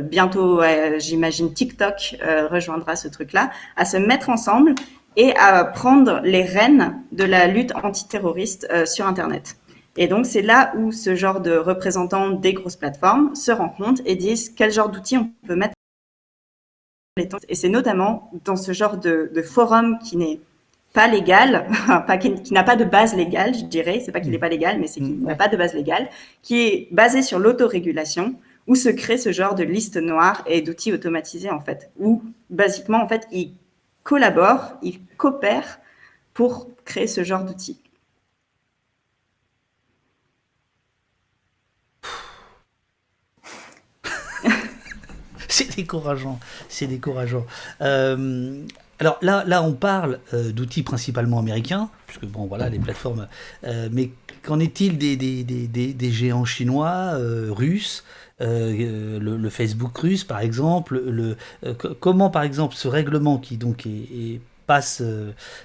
bientôt, j'imagine TikTok rejoindra ce truc-là, à se mettre ensemble et à prendre les rênes de la lutte antiterroriste sur Internet. Et donc, c'est là où ce genre de représentants des grosses plateformes se rencontrent et disent quel genre d'outils on peut mettre. Et c'est notamment dans ce genre de forum qui n'est pas légal, qui n'a pas de base légale, je dirais. C'est pas qu'il n'est pas légal, mais c'est qu'il n'a pas de base légale, qui est basé sur l'autorégulation, où se crée ce genre de liste noire et d'outils automatisés, en fait, où, basiquement, en fait, ils collaborent, ils coopèrent pour créer ce genre d'outils. C'est décourageant, c'est décourageant. Alors là, on parle d'outils principalement américains, puisque bon, voilà, les plateformes. Mais qu'en est-il des géants chinois, russes, le Facebook russe, par exemple, comment, par exemple, ce règlement qui donc passe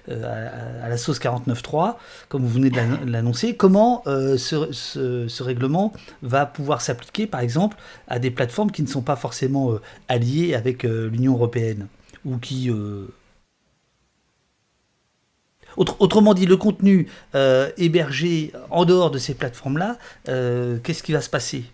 à la sauce 49.3, comme vous venez de l'annoncer, comment ce règlement va pouvoir s'appliquer, par exemple, à des plateformes qui ne sont pas forcément alliées avec l'Union européenne, ou qui... Autrement dit, le contenu hébergé en dehors de ces plateformes-là, qu'est-ce qui va se passer?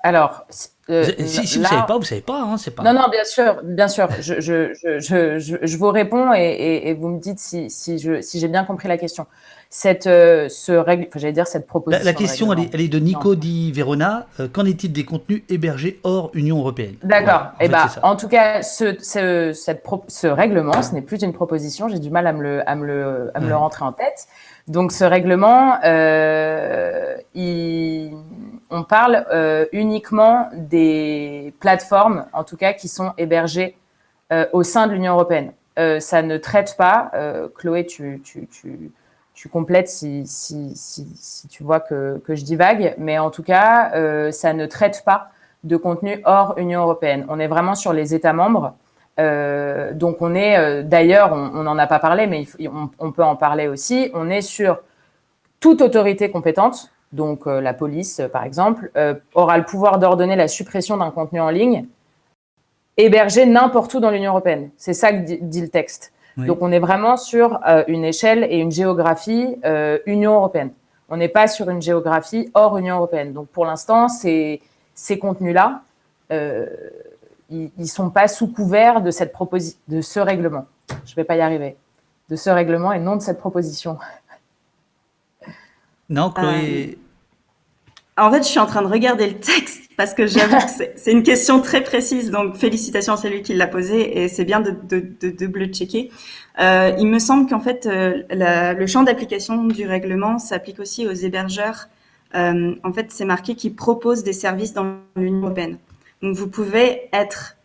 Alors, Si vous là, savez pas, vous savez pas, hein, c'est pas... non, bien sûr, bien sûr. Je vous réponds et vous me dites si j'ai bien compris la question. Cette proposition. La question, de règlement. elle est de Nico Di Verona. Qu'en est-il des contenus hébergés hors Union européenne? D'accord. Voilà, c'est ça. En tout cas, ce règlement, ce n'est plus une proposition. J'ai du mal à me le rentrer en tête. Donc, ce règlement, on parle uniquement des plateformes, en tout cas, qui sont hébergées au sein de l'Union européenne. Ça ne traite pas, Chloé, tu complètes si tu vois que je divague, mais en tout cas, ça ne traite pas de contenu hors Union européenne. On est vraiment sur les États membres. Donc on est, d'ailleurs, on n'en a pas parlé, mais on peut en parler aussi. On est sur toute autorité compétente, donc la police par exemple, aura le pouvoir d'ordonner la suppression d'un contenu en ligne hébergé n'importe où dans l'Union européenne. C'est ça que dit le texte. Oui. Donc on est vraiment sur une échelle et une géographie Union européenne. On n'est pas sur une géographie hors Union européenne. Donc pour l'instant, ces contenus-là, ils ne sont pas sous couvert de ce règlement. Je ne vais pas y arriver. De ce règlement et non de cette proposition. Non, Chloé... En fait, je suis en train de regarder le texte parce que j'avoue que c'est une question très précise. Donc, félicitations à celui qui l'a posée et c'est bien de double-checker. Il me semble qu'en fait, le champ d'application du règlement s'applique aussi aux hébergeurs. En fait, c'est marqué qui proposent des services dans l'Union européenne. Donc, vous pouvez être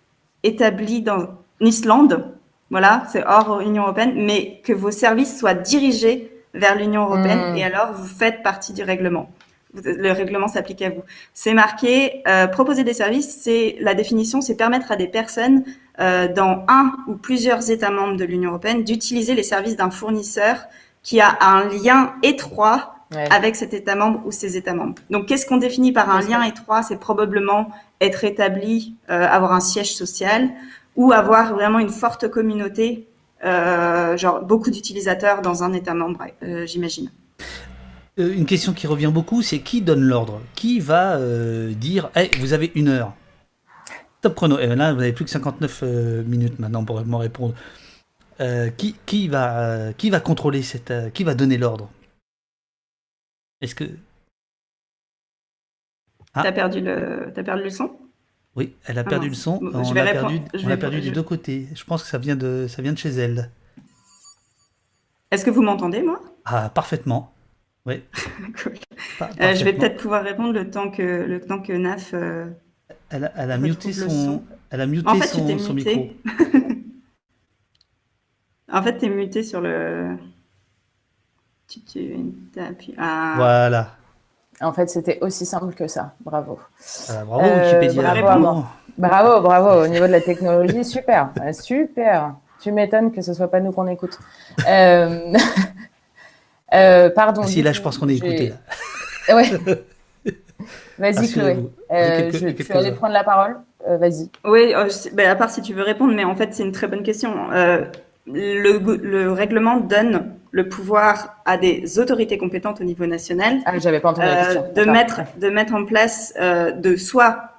établi en Islande voilà, c'est hors Union européenne, mais que vos services soient dirigés vers l'Union européenne et alors vous faites partie du règlement. Le règlement s'applique à vous. C'est marqué, proposer des services, la définition, c'est permettre à des personnes dans un ou plusieurs États membres de l'Union européenne d'utiliser les services d'un fournisseur qui a un lien étroit avec cet État membre ou ces États membres. Donc, qu'est-ce qu'on définit par un lien étroit? C'est probablement être établi, avoir un siège social ou avoir vraiment une forte communauté, genre beaucoup d'utilisateurs dans un État membre, j'imagine. Une question qui revient beaucoup, c'est qui donne l'ordre? Qui va dire hey, vous avez 1 heure? Top chrono. Et là, vous n'avez plus que 59 minutes maintenant pour me répondre. Qui va contrôler qui va donner l'ordre? Est-ce que... T'as perdu le son? Oui, elle a perdu le son. Bon, on l'a perdu des deux côtés. Je pense que ça vient de chez elle. Est-ce que vous m'entendez, moi? Ah, parfaitement. Oui. Cool. Je vais peut-être pouvoir répondre le temps que Naf. Elle a muté son micro. En fait, tu es muté sur le. Tu appuies. Ah. Voilà. En fait, c'était aussi simple que ça. Bravo. Bravo, Wikipédia. Bravo. Au niveau de la technologie, super. Super. Tu m'étonnes que ce ne soit pas nous qu'on écoute. Pardon. Si, là, je pense qu'on est écouté. Ouais. Vas-y, Chloé. Tu allais prendre la parole. Vas-y. Oui, à part si tu veux répondre, mais en fait, c'est une très bonne question. Le règlement donne le pouvoir à des autorités compétentes au niveau national. Ah, j'avais pas entendu la question. De mettre en place, de soit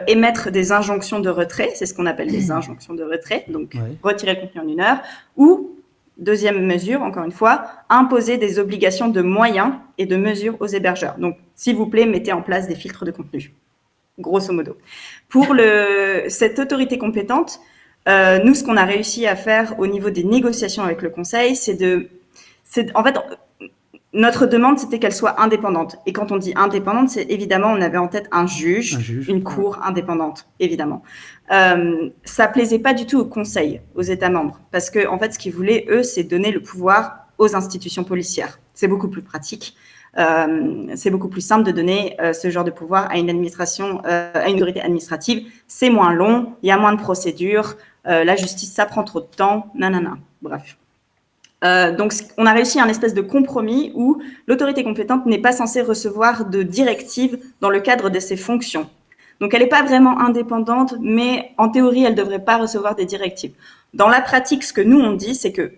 émettre des injonctions de retrait, c'est ce qu'on appelle des injonctions de retrait, donc retirer le contenu en 1 heure, ou deuxième mesure, encore une fois, imposer des obligations de moyens et de mesures aux hébergeurs. Donc, s'il vous plaît, mettez en place des filtres de contenu, grosso modo. Pour cette autorité compétente, nous, ce qu'on a réussi à faire au niveau des négociations avec le Conseil, en fait, notre demande, c'était qu'elle soit indépendante. Et quand on dit indépendante, c'est évidemment, on avait en tête un juge, une cour indépendante, évidemment. Ça plaisait pas du tout au Conseil, aux États membres, parce que en fait, ce qu'ils voulaient, eux, c'est donner le pouvoir aux institutions policières. C'est beaucoup plus pratique. C'est beaucoup plus simple de donner ce genre de pouvoir à une administration, à une autorité administrative. C'est moins long, il y a moins de procédures, la justice, ça prend trop de temps, nanana. Bref. Donc, on a réussi un espèce de compromis où l'autorité compétente n'est pas censée recevoir de directives dans le cadre de ses fonctions. Donc, elle n'est pas vraiment indépendante, mais en théorie, elle ne devrait pas recevoir des directives. Dans la pratique, ce que nous, on dit, c'est que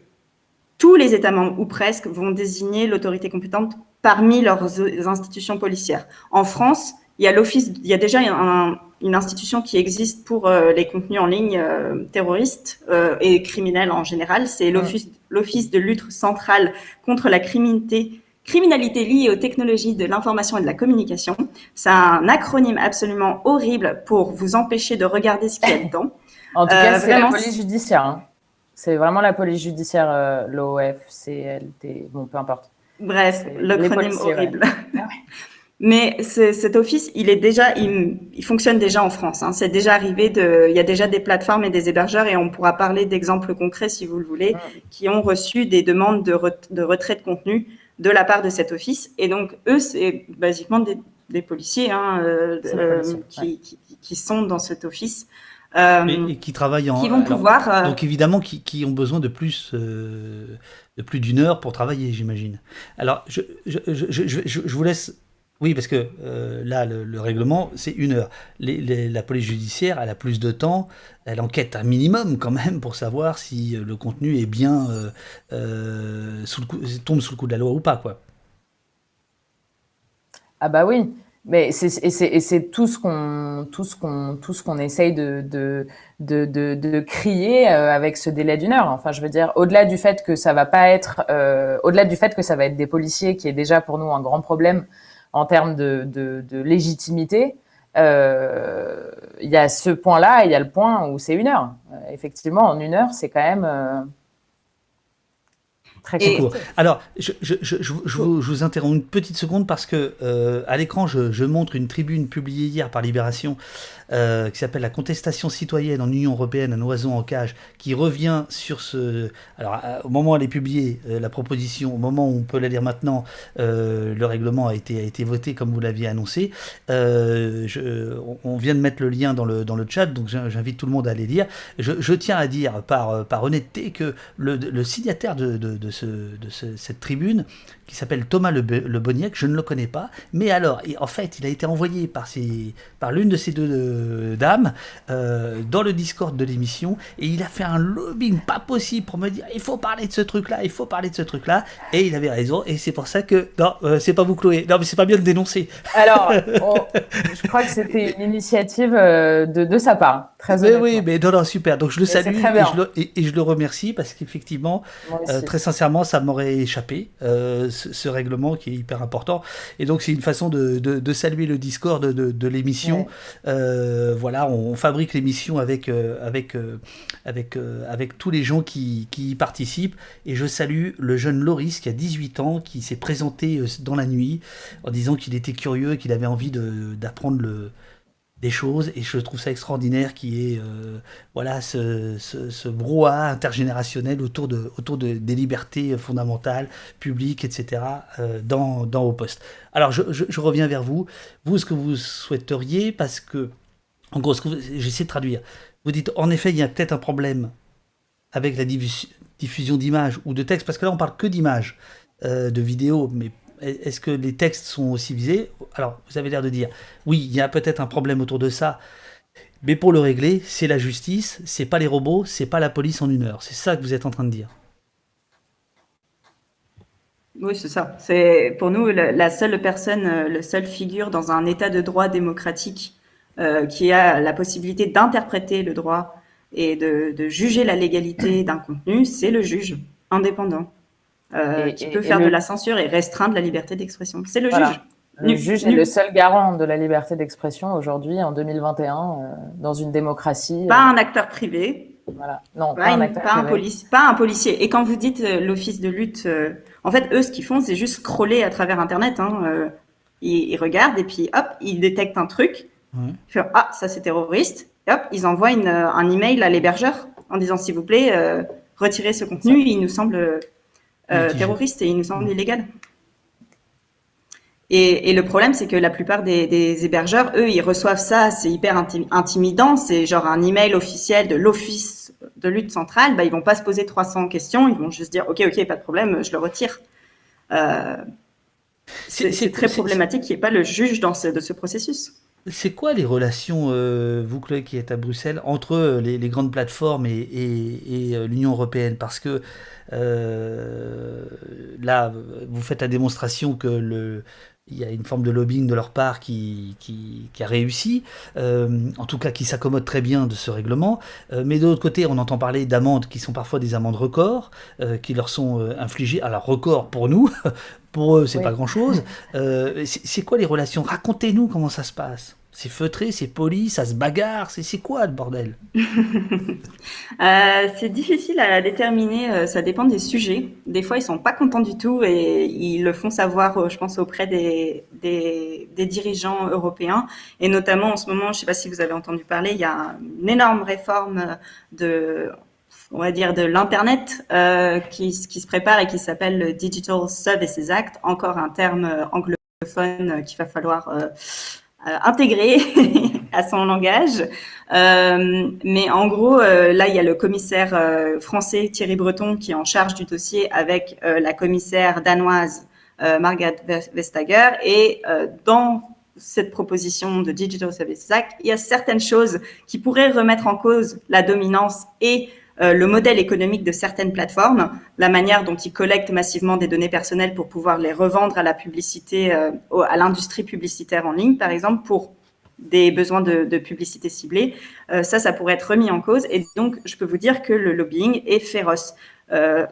tous les États membres, ou presque, vont désigner l'autorité compétente parmi leurs institutions policières. En France, il y a déjà une institution qui existe pour les contenus en ligne terroristes et criminels en général. C'est l'Office de lutte centrale contre la criminalité liée aux technologies de l'information et de la communication. C'est un acronyme absolument horrible pour vous empêcher de regarder ce qu'il y a dedans. En tout cas, c'est la police judiciaire. Hein. C'est vraiment la police judiciaire, l'OF, CLT, bon, peu importe. Bref, l'acronyme horrible. Ouais. Mais cet office, il fonctionne déjà en France. Hein. C'est déjà arrivé il y a déjà des plateformes et des hébergeurs, et on pourra parler d'exemples concrets si vous le voulez, qui ont reçu des demandes de retrait de contenu de la part de cet office. Et donc, eux, c'est basiquement des policiers, hein, qui sont dans cet office. Et qui travaillent qui vont pouvoir donc évidemment qui ont besoin de plus d'1 heure pour travailler, j'imagine. Alors je vous laisse. Oui, parce que là le règlement c'est 1 heure. La police judiciaire, elle a plus de temps, elle enquête un minimum quand même pour savoir si le contenu est bien tombe sous le coup de la loi ou pas, quoi. Ah bah oui. Mais c'est tout ce qu'on essaye de crier avec ce délai d'1 heure. Enfin, je veux dire, au-delà du fait que ça va être des policiers, qui est déjà pour nous un grand problème en termes de légitimité, il y a ce point-là et il y a le point où c'est 1 heure. Effectivement, en 1 heure, c'est quand même. Très Et- Cool. Alors, je vous interromps une petite seconde parce que à l'écran, je montre une tribune publiée hier par Libération qui s'appelle La contestation citoyenne en Union européenne, un oiseau en cage, qui revient sur ce. Alors, au moment où elle est publiée, la proposition, au moment où on peut la lire maintenant, le règlement a été voté comme vous l'aviez annoncé. On vient de mettre le lien dans le chat, donc j'invite tout le monde à aller lire. Je tiens à dire par honnêteté que le signataire de cette tribune, qui s'appelle Thomas Le Boniec, je ne le connais pas, mais alors, en fait, il a été envoyé par l'une de ces deux dames dans le Discord de l'émission, et il a fait un lobbying pas possible pour me dire il faut parler de ce truc-là, il faut parler de ce truc-là, et il avait raison, et c'est pour ça que non, c'est pas vous Chloé, non mais c'est pas bien de dénoncer. Alors, je crois que c'était une initiative de sa part, très Mais honnêtement. oui, mais non, super. Donc je le Mais c'est salue très bien. et je le remercie parce qu'effectivement, Moi aussi. très sincèrement, ça m'aurait échappé, ce règlement qui est hyper important. Et donc c'est une façon de saluer le Discord de l'émission. Voilà, on fabrique l'émission avec tous les gens qui y participent. Et je salue le jeune Loris qui a 18 ans, qui s'est présenté dans la nuit en disant qu'il était curieux et qu'il avait envie d'apprendre des choses, et je trouve ça extraordinaire qui est voilà ce brouhaha intergénérationnel autour des libertés fondamentales, publiques, etc. Dans Au Poste. Alors je reviens vers vous. Vous, ce que vous souhaiteriez, parce que en gros, j'essaie de traduire. Vous dites en effet, il y a peut-être un problème avec la diffusion d'images ou de textes, parce que là on parle que d'images, de vidéos, mais est-ce que les textes sont aussi visés? Alors, vous avez l'air de dire, oui, il y a peut-être un problème autour de ça, mais pour le régler, c'est la justice, c'est pas les robots, c'est pas la police en 1 heure. C'est ça que vous êtes en train de dire. Oui, c'est ça. C'est pour nous la seule personne, la seule figure dans un état de droit démocratique qui a la possibilité d'interpréter le droit et de juger la légalité d'un contenu, c'est le juge indépendant qui peut faire de la censure et restreindre la liberté d'expression. C'est le juge. Le juge est le seul garant de la liberté d'expression aujourd'hui, en 2021, dans une démocratie. Pas un acteur privé. Voilà. Non, pas un policier. Et quand vous dites l'office de lutte, en fait, eux, ce qu'ils font, c'est juste scroller à travers Internet. Ils regardent et puis, hop, ils détectent un truc. Ils font, ah, ça c'est terroriste. Et hop, ils envoient un email à l'hébergeur en disant, s'il vous plaît, retirez ce contenu. Il nous semble terroriste et il nous semble illégal. Et le problème, c'est que la plupart des hébergeurs, eux, ils reçoivent ça, c'est hyper intimidant, c'est genre un email officiel de l'Office de lutte centrale, ils vont pas se poser 300 questions, ils vont juste dire ok, pas de problème, je le retire. C'est très problématique qu'il n'y ait pas le juge de ce processus. C'est quoi les relations, vous Chloé qui êtes à Bruxelles, entre les grandes plateformes et l'Union européenne? Parce que là, vous faites la démonstration que il y a une forme de lobbying de leur part qui a réussi, en tout cas qui s'accommode très bien de ce règlement, mais de l'autre côté on entend parler d'amendes qui sont parfois des amendes records, qui leur sont infligées, alors record pour nous, pour eux c'est pas grand chose. C'est quoi les relations? Racontez-nous comment ça se passe. C'est feutré, c'est poli, ça se bagarre, c'est quoi le bordel? C'est difficile à déterminer, ça dépend des sujets. Des fois, ils sont pas contents du tout et ils le font savoir, je pense, auprès des dirigeants européens. Et notamment, en ce moment, je sais pas si vous avez entendu parler, il y a une énorme réforme on va dire, de l'Internet qui se prépare et qui s'appelle le Digital Services Act, encore un terme anglophone qu'il va falloir intégrer à son langage. Mais en gros, là, il y a le commissaire français Thierry Breton qui est en charge du dossier avec la commissaire danoise Margrethe Vestager. Et dans cette proposition de Digital Services Act, il y a certaines choses qui pourraient remettre en cause la dominance et le modèle économique de certaines plateformes, la manière dont ils collectent massivement des données personnelles pour pouvoir les revendre à la publicité, à l'industrie publicitaire en ligne, par exemple, pour des besoins de publicité ciblée. Ça pourrait être remis en cause. Et donc, je peux vous dire que le lobbying est féroce.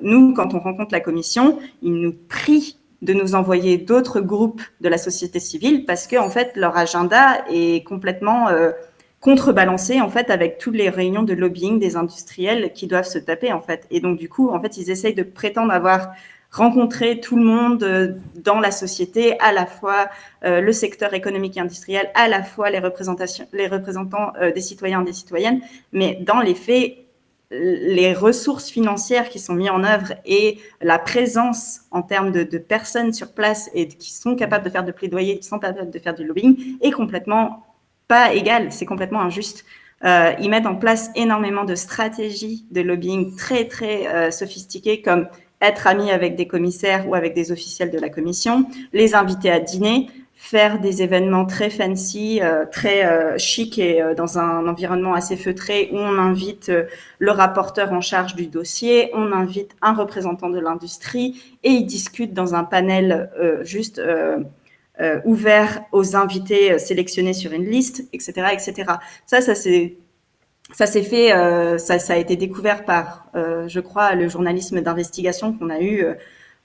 Nous, quand on rencontre la commission, ils nous prient de nous envoyer d'autres groupes de la société civile parce que, en fait, leur agenda est complètement contrebalancer en fait avec toutes les réunions de lobbying des industriels qui doivent se taper en fait. Et donc du coup, en fait, ils essayent de prétendre avoir rencontré tout le monde dans la société, à la fois le secteur économique et industriel, à la fois les représentants des citoyens et des citoyennes, mais dans les faits, les ressources financières qui sont mises en œuvre et la présence en termes de personnes sur place et qui sont capables de faire de plaidoyer, qui sont capables de faire du lobbying, est complètement pas égale, c'est complètement injuste. Ils mettent en place énormément de stratégies de lobbying très, très sophistiquées, comme être ami avec des commissaires ou avec des officiels de la commission, les inviter à dîner, faire des événements très fancy, très chic et dans un environnement assez feutré où on invite le rapporteur en charge du dossier, on invite un représentant de l'industrie et ils discutent dans un panel ouvert aux invités sélectionnés sur une liste, etc., etc. Ça s'est fait, ça a été découvert par, je crois, le journalisme d'investigation qu'on a eu,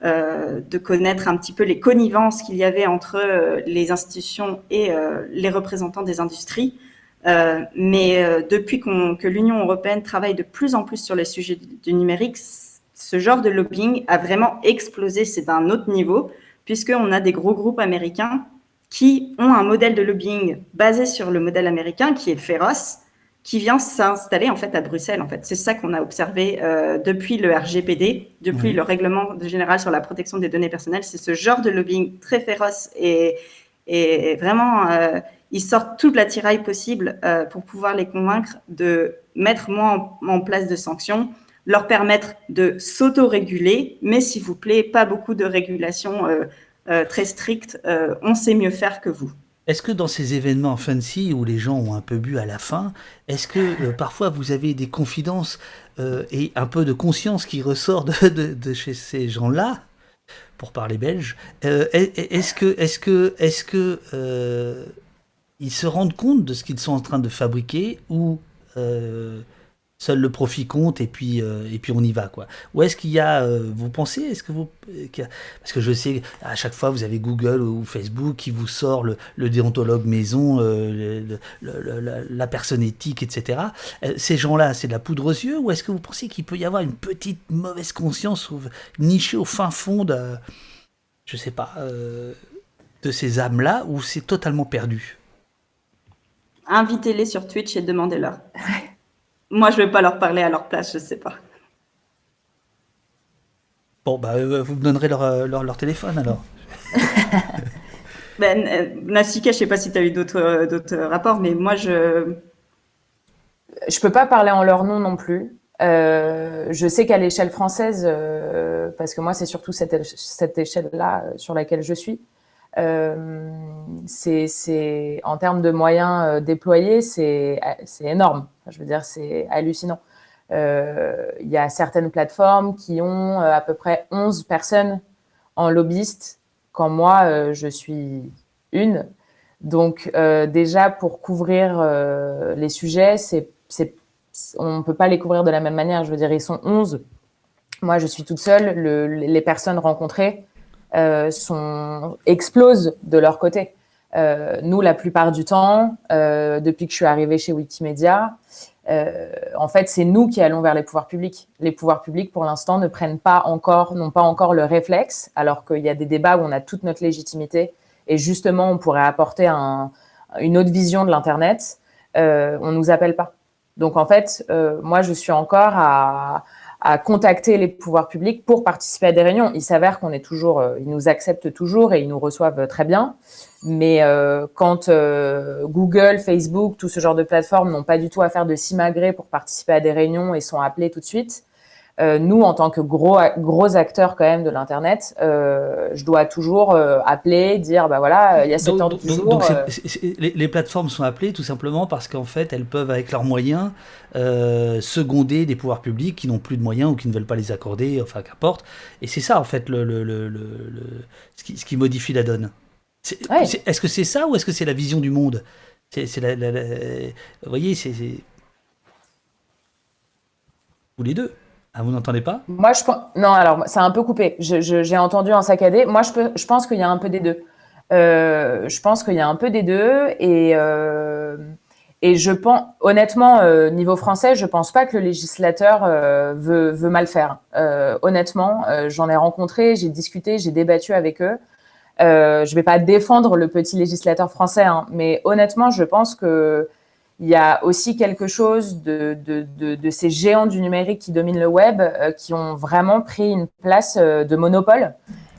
de connaître un petit peu les connivences qu'il y avait entre les institutions et les représentants des industries. Mais depuis que l'Union européenne travaille de plus en plus sur les sujets du numérique, ce genre de lobbying a vraiment explosé. C'est d'un autre niveau, puisqu'on a des gros groupes américains qui ont un modèle de lobbying basé sur le modèle américain qui est féroce, qui vient s'installer en fait à Bruxelles. En fait, c'est ça qu'on a observé depuis le RGPD, depuis le règlement général sur la protection des données personnelles. C'est ce genre de lobbying très féroce et vraiment ils sortent toute la tiraille possible pour pouvoir les convaincre de mettre moins en place de sanctions, leur permettre de s'auto-réguler, mais s'il vous plaît, pas beaucoup de régulation très stricte. On sait mieux faire que vous. Est-ce que dans ces événements fancy où les gens ont un peu bu à la fin, est-ce que parfois vous avez des confidences et un peu de conscience qui ressort de chez ces gens-là, pour parler belge, est-ce que ils se rendent compte de ce qu'ils sont en train de fabriquer ou seul le profit compte et puis on y va quoi. Ou est-ce qu'il y a, vous pensez, parce que je sais à chaque fois vous avez Google ou Facebook qui vous sort le déontologue maison, la personne éthique, etc. Ces gens-là, c'est de la poudre aux yeux ou est-ce que vous pensez qu'il peut y avoir une petite mauvaise conscience nichée au fin fond de, je sais pas, de ces âmes-là où c'est totalement perdu? Invitez-les sur Twitch et demandez-leur. Moi, je ne vais pas leur parler à leur place, je ne sais pas. Bon, bah, vous me donnerez leur téléphone alors. Nassika, je ne sais pas si tu as eu d'autres rapports, mais moi, je ne peux pas parler en leur nom non plus. Je sais qu'à l'échelle française, parce que moi, c'est surtout cette échelle-là sur laquelle je suis, c'est en termes de moyens déployés, c'est énorme. Je veux dire, c'est hallucinant. Il y a certaines plateformes qui ont à peu près 11 personnes en lobbyiste, quand moi, je suis une. Donc, déjà, pour couvrir les sujets, on ne peut pas les couvrir de la même manière. Je veux dire, ils sont 11. Moi, je suis toute seule. Les personnes rencontrées explosent de leur côté. Nous, la plupart du temps, depuis que je suis arrivée chez Wikimedia, en fait, c'est nous qui allons vers les pouvoirs publics. Les pouvoirs publics, pour l'instant, n'ont pas encore le réflexe, alors qu'il y a des débats où on a toute notre légitimité et justement, on pourrait apporter une autre vision de l'Internet. On nous appelle pas. Donc, en fait, moi, je suis encore à contacter les pouvoirs publics pour participer à des réunions. Il s'avère qu'on est toujours, ils nous acceptent toujours et ils nous reçoivent très bien. Mais quand Google, Facebook, tout ce genre de plateformes n'ont pas du tout à faire de simagrée pour participer à des réunions et sont appelés tout de suite, nous, en tant que gros acteurs quand même de l'Internet, je dois toujours appeler, dire, bah voilà, il y a cette heure du jour. Donc les plateformes sont appelées tout simplement parce qu'en fait, elles peuvent, avec leurs moyens, seconder des pouvoirs publics qui n'ont plus de moyens ou qui ne veulent pas les accorder, enfin, qu'importe. Et c'est ça, en fait, ce qui modifie la donne. Est-ce que c'est ça ou est-ce que c'est la vision du monde? Vous voyez, c'est ou les deux. Ah, vous n'entendez pas? Moi, non, alors, c'est un peu coupé. J'ai entendu en saccadé. Moi, je pense qu'il y a un peu des deux. Je pense qu'il y a un peu des deux. Et Et je pense, honnêtement, niveau français, je pense pas que le législateur veut mal faire. Honnêtement, j'en ai rencontré, j'ai discuté, j'ai débattu avec eux. Je vais pas défendre le petit législateur français, hein, mais honnêtement, je pense que il y a aussi quelque chose de ces géants du numérique qui dominent le web, qui ont vraiment pris une place de monopole.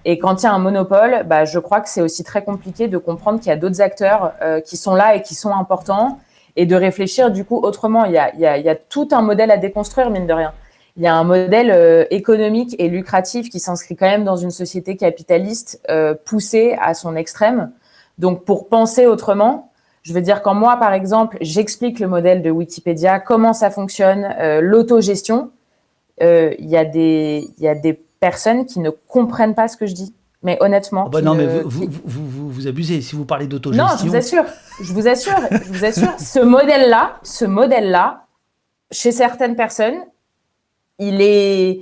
Et quand il y a un monopole, bah, je crois que c'est aussi très compliqué de comprendre qu'il y a d'autres acteurs qui sont là et qui sont importants, et de réfléchir du coup autrement. Il y a tout un modèle à déconstruire, mine de rien. Il y a un modèle économique et lucratif qui s'inscrit quand même dans une société capitaliste poussée à son extrême. Donc, pour penser autrement, je veux dire, quand moi, par exemple, j'explique le modèle de Wikipédia, comment ça fonctionne, l'autogestion, il y a des personnes qui ne comprennent pas ce que je dis. Mais honnêtement, non, mais vous abusez. Si vous parlez d'autogestion. Non, je vous assure, ce modèle-là, chez certaines personnes, il est...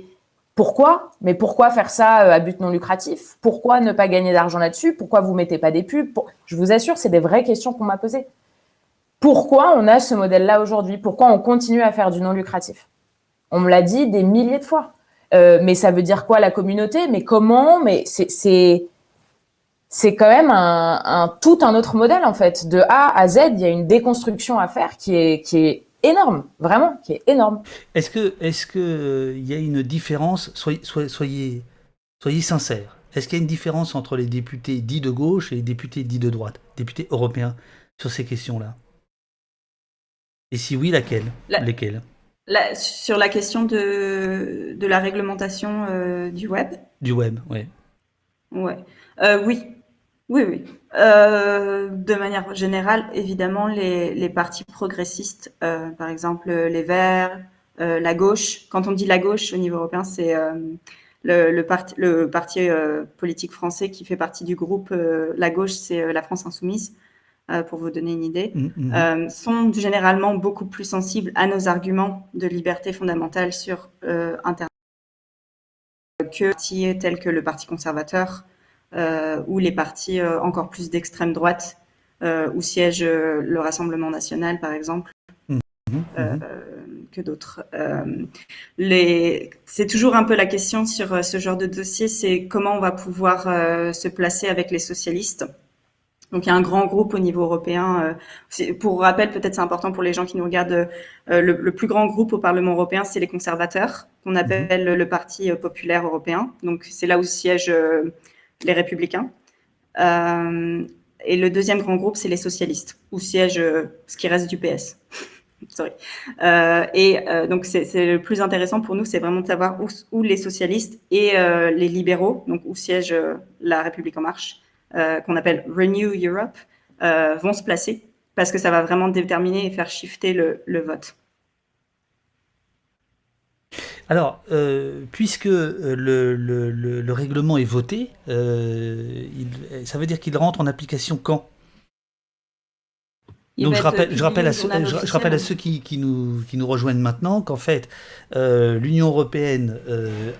Pourquoi ? Mais pourquoi faire ça à but non lucratif ? Pourquoi ne pas gagner d'argent là-dessus ? Pourquoi vous mettez pas des pubs ? Je vous assure, c'est des vraies questions qu'on m'a posées. Pourquoi on a ce modèle-là aujourd'hui ? Pourquoi on continue à faire du non lucratif ? On me l'a dit des milliers de fois. Mais ça veut dire quoi, la communauté ? Mais comment ? Mais c'est quand même tout un autre modèle, en fait. De A à Z, il y a une déconstruction à faire qui est énorme, vraiment, qui est énorme. Est-ce que il y a une différence, soyez sincères, est-ce qu'il y a une différence entre les députés dits de gauche et les députés dits de droite, députés européens, sur ces questions-là ? Et si oui, lesquelles ? Sur la question de la réglementation du web. Du web, oui. Ouais. Oui. De manière générale, évidemment, les partis progressistes, par exemple les Verts, la gauche. Quand on dit la gauche au niveau européen, c'est le parti politique français qui fait partie du groupe. La gauche, c'est la France insoumise, pour vous donner une idée. Sont généralement beaucoup plus sensibles à nos arguments de liberté fondamentale sur Internet que partis tels que le Parti conservateur. Ou les partis encore plus d'extrême droite, où siège le Rassemblement national, par exemple, que d'autres. C'est toujours un peu la question sur ce genre de dossier, c'est comment on va pouvoir se placer avec les socialistes. Donc il y a un grand groupe au niveau européen. Pour rappel, peut-être c'est important pour les gens qui nous regardent, le plus grand groupe au Parlement européen, c'est les conservateurs, qu'on appelle le Parti populaire européen. Donc c'est là où siègent les républicains. Et le deuxième grand groupe, c'est les socialistes, où siège ce qui reste du PS. Sorry. Donc, c'est le plus intéressant pour nous, c'est vraiment de savoir où les socialistes et les libéraux, donc où siège la République en marche, qu'on appelle Renew Europe, vont se placer, parce que ça va vraiment déterminer et faire shifter le vote. Alors, puisque le règlement est voté, ça veut dire qu'il rentre en application quand ? Donc je rappelle à ceux qui nous rejoignent maintenant qu'en fait l'Union européenne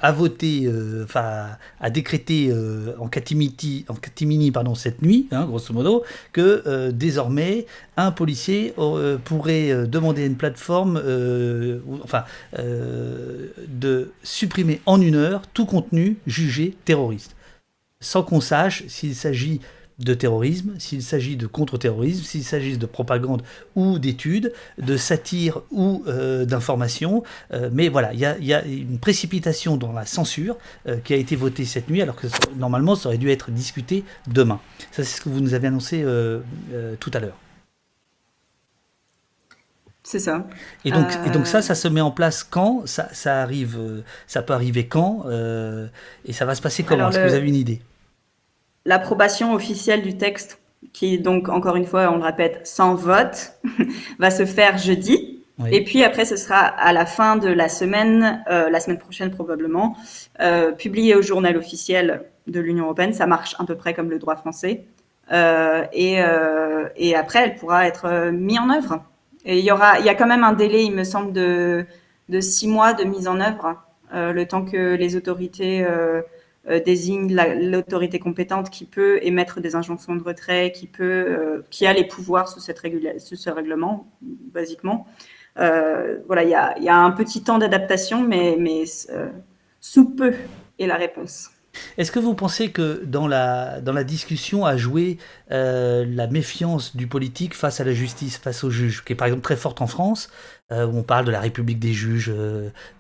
a voté, a décrété en catimini cette nuit, grosso modo, que désormais un policier pourrait demander à une plateforme de supprimer en 1 heure tout contenu jugé terroriste, sans qu'on sache s'il s'agit de terrorisme, s'il s'agit de contre-terrorisme, s'il s'agit de propagande ou d'études, de satire ou d'information. Mais voilà, il y a une précipitation dans la censure qui a été votée cette nuit, alors que normalement ça aurait dû être discuté demain. Ça, c'est ce que vous nous avez annoncé tout à l'heure. C'est ça. Et donc ça se met en place quand ? Ça arrive, ça peut arriver quand ? Et ça va se passer comment ? Est-ce que vous avez une idée ? L'approbation officielle du texte, qui donc, encore une fois, on le répète, sans vote, va se faire jeudi. Oui. Et puis après, ce sera à la fin de la semaine prochaine probablement, publié au journal officiel de l'Union européenne. Ça marche à peu près comme le droit français. Et après, elle pourra être mise en œuvre. Et il y a quand même un délai, il me semble, de 6 mois de mise en œuvre, le temps que les autorités désigne l'autorité compétente qui peut émettre des injonctions de retrait, qui a les pouvoirs sous ce règlement, basiquement. Voilà, il y a un petit temps d'adaptation, mais sous peu est la réponse. Est-ce que vous pensez que dans la discussion a joué la méfiance du politique face à la justice, face aux juges, qui est par exemple très forte en France, où on parle de la République des juges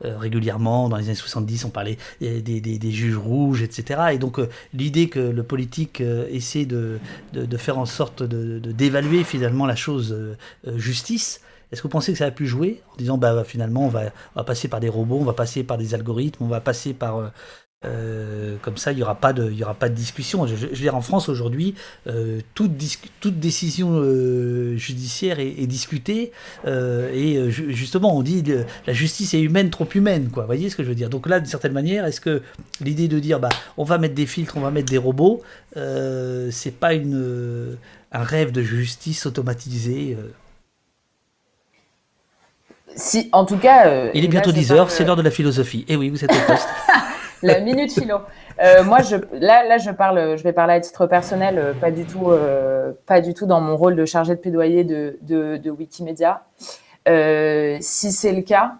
régulièrement, dans les années 70 on parlait des juges rouges, etc. Et donc l'idée que le politique essaie de faire en sorte d'évaluer finalement la chose justice, est-ce que vous pensez que ça a pu jouer en disant finalement on va passer par des robots, on va passer par des algorithmes, on va passer par... comme ça, il n'y aura pas de discussion. Je veux dire, en France aujourd'hui, toute décision judiciaire est discutée et justement, on dit la justice est humaine, trop humaine, quoi. Vous voyez ce que je veux dire? Donc là, d'une certaine manière, est-ce que l'idée de dire, on va mettre des filtres, on va mettre des robots, c'est pas un rêve de justice automatisée Si, en tout cas, il est bientôt 10h, c'est l'heure de la philosophie. Et oui, vous êtes au poste. La minute philo. Moi, je vais parler à titre personnel, pas du tout dans mon rôle de chargé de plaidoyer de Wikimedia. Si c'est le cas,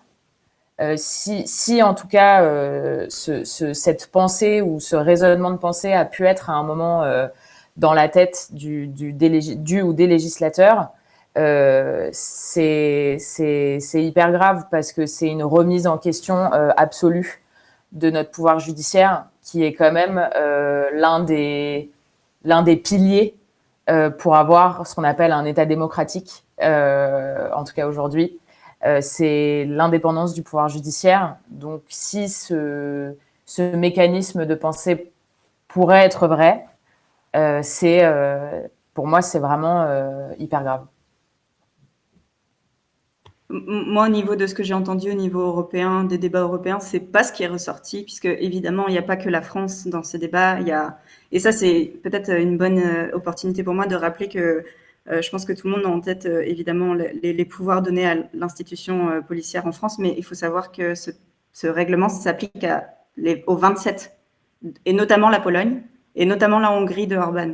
si en tout cas cette pensée ou ce raisonnement de pensée a pu être à un moment dans la tête du ou des législateurs, c'est hyper grave parce que c'est une remise en question absolue de notre pouvoir judiciaire, qui est quand même l'un des piliers pour avoir ce qu'on appelle un État démocratique, en tout cas aujourd'hui. C'est l'indépendance du pouvoir judiciaire. Donc, si ce mécanisme de pensée pourrait être vrai, pour moi, c'est vraiment hyper grave. Moi, au niveau de ce que j'ai entendu au niveau européen, des débats européens, c'est pas ce qui est ressorti, puisque évidemment, il n'y a pas que la France dans ces débats. Et ça, c'est peut-être une bonne opportunité pour moi de rappeler que je pense que tout le monde a en tête évidemment les pouvoirs donnés à l'institution policière en France, mais il faut savoir que ce règlement s'applique aux 27, et notamment la Pologne, et notamment la Hongrie de Orban.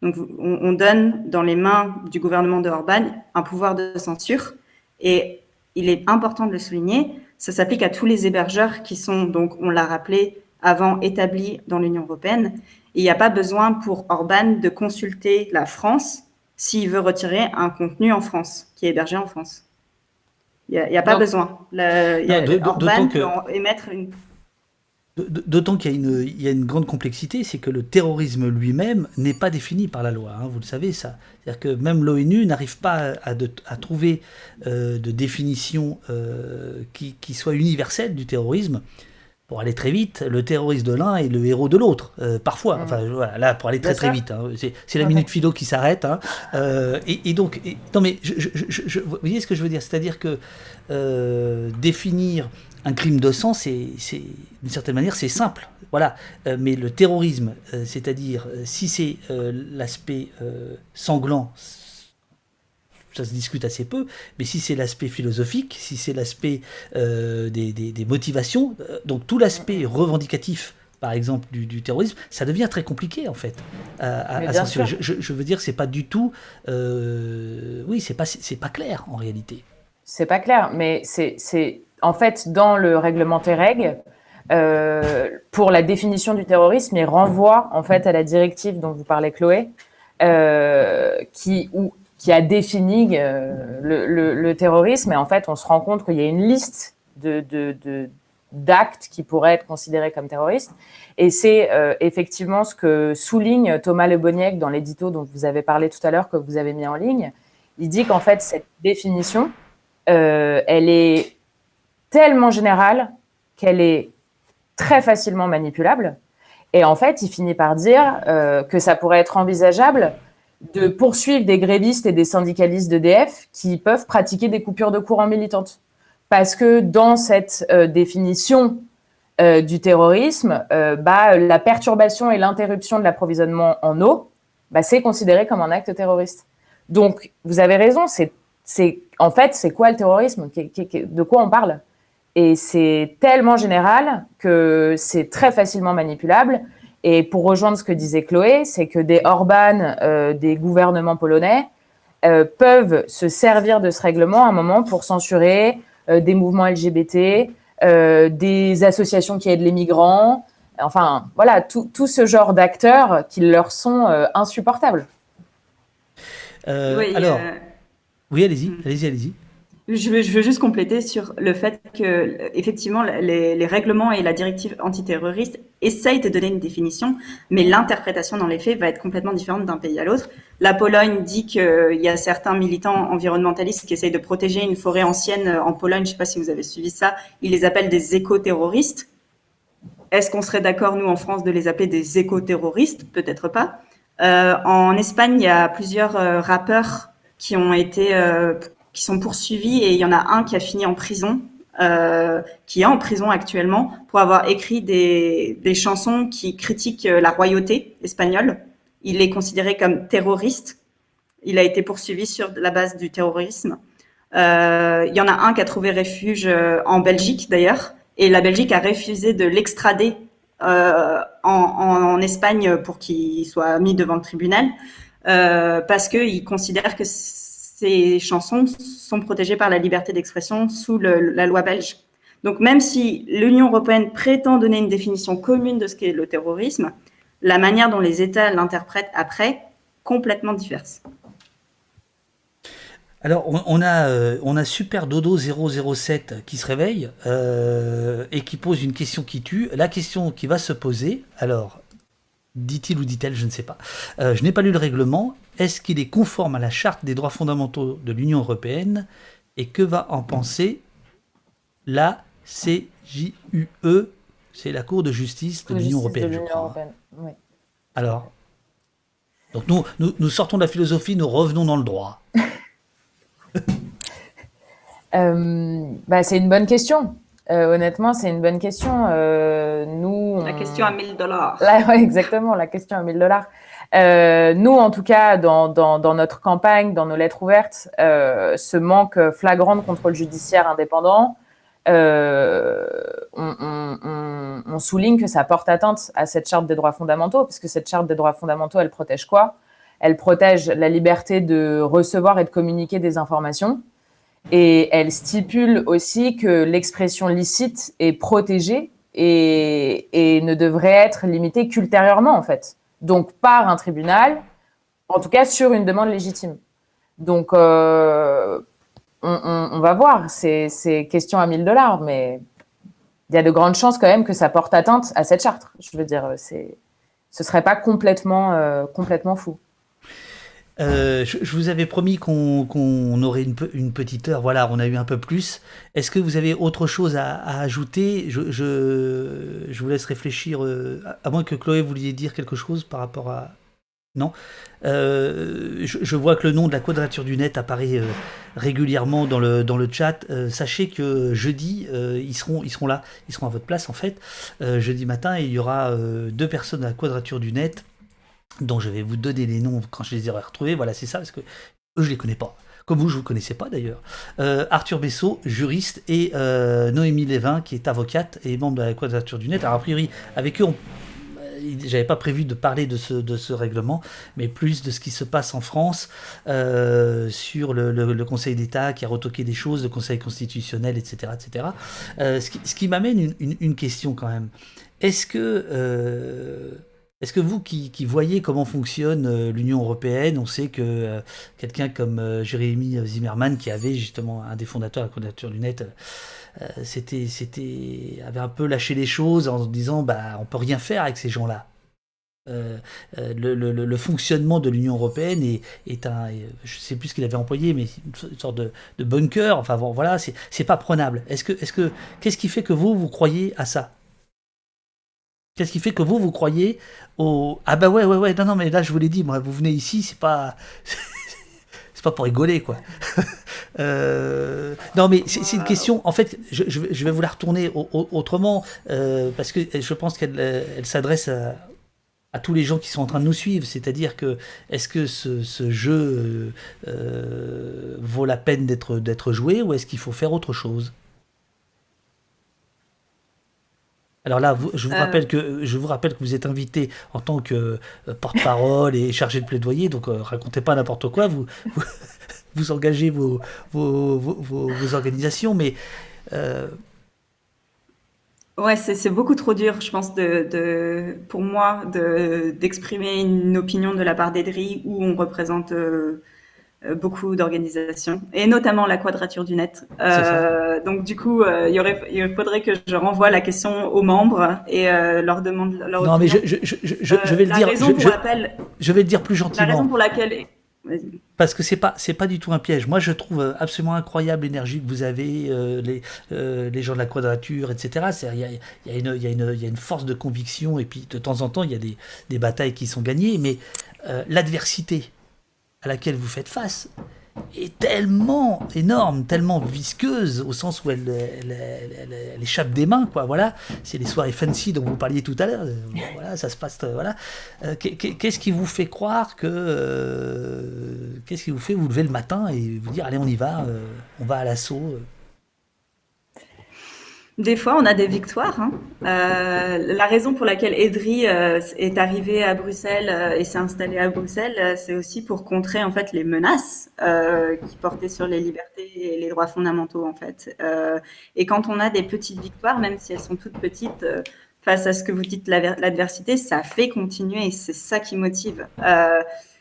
Donc, on donne dans les mains du gouvernement de Orban un pouvoir de censure. Et il est important de le souligner, ça s'applique à tous les hébergeurs qui sont, donc, on l'a rappelé, avant établis dans l'Union européenne. Et il n'y a pas besoin pour Orban de consulter la France s'il veut retirer un contenu en France, qui est hébergé en France. Il n'y a pas besoin. Orban peut émettre une... D'autant qu'il y a une grande complexité, c'est que le terrorisme lui-même n'est pas défini par la loi, hein, vous le savez ça. C'est-à-dire que même l'ONU n'arrive pas à trouver de définition qui soit universelle du terrorisme. Pour aller très vite, le terroriste de l'un est le héros de l'autre, parfois. Enfin, voilà, là, pour aller très vite, hein, c'est la minute philo qui s'arrête. Hein, donc, non mais, vous voyez ce que je veux dire? C'est-à-dire que définir un crime de sang, c'est d'une certaine manière, c'est simple. Voilà. Mais le terrorisme, c'est-à-dire, si c'est l'aspect sanglant, ça se discute assez peu, mais si c'est l'aspect philosophique, si c'est l'aspect des motivations, donc tout l'aspect revendicatif, par exemple, du terrorisme, ça devient très compliqué, en fait, à censurer. Je veux dire, c'est pas du tout... oui, c'est pas clair, en réalité. C'est pas clair, mais c'est en fait, dans le règlement TEREG, pour la définition du terrorisme, il renvoie, en fait, à la directive dont vous parlez, Chloé, qui a défini le terrorisme, et en fait, on se rend compte qu'il y a une liste d'actes qui pourraient être considérés comme terroristes, et c'est effectivement ce que souligne Thomas Le Boniec dans l'édito dont vous avez parlé tout à l'heure, que vous avez mis en ligne. Il dit qu'en fait, cette définition, elle est tellement générale qu'elle est très facilement manipulable, et en fait, il finit par dire que ça pourrait être envisageable de poursuivre des grévistes et des syndicalistes d'EDF qui peuvent pratiquer des coupures de courant militantes. Parce que dans cette définition du terrorisme, la perturbation et l'interruption de l'approvisionnement en eau, c'est considéré comme un acte terroriste. Donc, vous avez raison, en fait, c'est quoi le terrorisme? De quoi on parle? Et c'est tellement général que c'est très facilement manipulable. Et pour rejoindre ce que disait Chloé, c'est que des Orban, des gouvernements polonais, peuvent se servir de ce règlement à un moment pour censurer des mouvements LGBT, des associations qui aident les migrants, enfin voilà, tout ce genre d'acteurs qui leur sont insupportables. Oui, Alors, oui, allez-y. Je veux juste compléter sur le fait que, effectivement, les règlements et la directive antiterroriste essayent de donner une définition, mais l'interprétation dans les faits va être complètement différente d'un pays à l'autre. La Pologne dit qu'il y a certains militants environnementalistes qui essayent de protéger une forêt ancienne en Pologne. Je ne sais pas si vous avez suivi ça. Ils les appellent des éco-terroristes. Est-ce qu'on serait d'accord, nous, en France, de les appeler des éco-terroristes? Peut-être pas. En Espagne, il y a plusieurs rappeurs qui ont été qui sont poursuivis et il y en a un qui a fini en prison, qui est en prison actuellement pour avoir écrit des chansons qui critiquent la royauté espagnole. Il est considéré comme terroriste. Il a été poursuivi sur la base du terrorisme. Il y en a un qui a trouvé refuge en Belgique d'ailleurs, et la Belgique a refusé de l'extrader en Espagne pour qu'il soit mis devant le tribunal, parce qu'il considère que ces chansons sont protégées par la liberté d'expression sous la loi belge. Donc même si l'Union européenne prétend donner une définition commune de ce qu'est le terrorisme, la manière dont les États l'interprètent après, complètement diverse. Alors, on a Super Dodo 007 qui se réveille et qui pose une question qui tue. La question qui va se poser, alors, dit-il ou dit-elle, je ne sais pas. Je n'ai pas lu le règlement. Est-ce qu'il est conforme à la charte des droits fondamentaux de l'Union européenne? Et que va en penser la CJUE? C'est la Cour de justice de l'Union européenne, je crois. Oui. Alors, donc nous sortons de la philosophie, nous revenons dans le droit. C'est une bonne question. Honnêtement, c'est une bonne question. La question à $1000. Ouais, exactement, la question à $1000. Nous, en tout cas, dans notre campagne, dans nos lettres ouvertes, ce manque flagrant de contrôle judiciaire indépendant, on souligne que ça porte atteinte à cette charte des droits fondamentaux, parce que cette charte des droits fondamentaux, elle protège quoi? Elle protège la liberté de recevoir et de communiquer des informations. Et elle stipule aussi que l'expression licite est protégée et ne devrait être limitée qu'ultérieurement, en fait. Donc, par un tribunal, en tout cas sur une demande légitime. Donc, on va voir. C'est question à $1000, mais il y a de grandes chances quand même que ça porte atteinte à cette charte. Je veux dire, ce serait pas complètement fou. Je vous avais promis qu'on aurait une petite heure. Voilà, on a eu un peu plus. Est-ce que vous avez autre chose à ajouter? Je vous laisse réfléchir, à moins que Chloé vouliez dire quelque chose par rapport à... Non. Je vois que le nom de la Quadrature du Net apparaît régulièrement dans le chat. Sachez que jeudi, ils seront là. Ils seront à votre place, en fait. Jeudi matin, il y aura 2 personnes à la Quadrature du Net, dont je vais vous donner les noms quand je les aurai retrouvés. Voilà, c'est ça, parce que eux, je les connais pas. Comme vous, je vous connaissais pas d'ailleurs. Arthur Bessot, juriste, et Noémie Lévin, qui est avocate et membre de la Quadrature du Net. Alors, a priori, avec eux, j'avais pas prévu de parler de ce règlement, mais plus de ce qui se passe en France sur le Conseil d'État qui a retoqué des choses, le Conseil constitutionnel, etc. etc. Ce qui m'amène une question quand même. Est-ce que vous qui voyez comment fonctionne l'Union européenne, on sait que quelqu'un comme Jérémy Zimmerman, qui avait justement un des fondateurs de la Quadrature du Net, avait un peu lâché les choses en se disant on peut rien faire avec ces gens-là. Le fonctionnement de l'Union européenne est un, je sais plus ce qu'il avait employé, mais une sorte de bunker. Enfin bon, voilà, c'est pas prenable. Qu'est-ce qui fait que vous croyez à ça? Qu'est-ce qui fait que vous croyez au... Ah bah ouais, non, mais là je vous l'ai dit, moi, vous venez ici, c'est pas pour rigoler, quoi. Non, mais c'est une question, en fait, je vais vous la retourner autrement, parce que je pense qu'elle s'adresse à tous les gens qui sont en train de nous suivre, c'est-à-dire que, est-ce que ce jeu vaut la peine d'être joué, ou est-ce qu'il faut faire autre chose? Alors là, je Euh, vous rappelle que vous êtes invité en tant que porte-parole et chargé de plaidoyer, donc racontez pas n'importe quoi, vous, vous engagez vos organisations, mais euh, ouais, c'est beaucoup trop dur, je pense, pour moi, d'exprimer une opinion de la part d'Edry où on représente beaucoup d'organisations, et notamment la Quadrature du Net. c'est ça. Donc du coup, il faudrait que je renvoie la question aux membres et leur demande leur Non, mais opinion. je vais le La dire, raison pour laquelle, je vais le dire plus la raison gentiment. pour laquelle, vas-y. Parce que c'est pas du tout un piège. Moi, je trouve absolument incroyable l'énergie que vous avez, les gens de la Quadrature, etc. Il y a une force de conviction, et puis de temps en temps, il y a des batailles qui sont gagnées, mais l'adversité à laquelle vous faites face est tellement énorme, tellement visqueuse, au sens où elle échappe des mains, quoi. Voilà, c'est les soirées fancy dont vous parliez tout à l'heure. Bon, voilà, ça se passe. Voilà. Qu'est-ce qui vous fait croire que. Qu'est-ce qui vous fait vous lever le matin et vous dire, allez, on va à l'assaut. Des fois, on a des victoires, hein. La raison pour laquelle Edry est arrivé à Bruxelles et s'est installé à Bruxelles, c'est aussi pour contrer en fait les menaces qui portaient sur les libertés et les droits fondamentaux en fait. Et quand on a des petites victoires, même si elles sont toutes petites, face à ce que vous dites, l'adversité, ça fait continuer. Et c'est ça qui motive.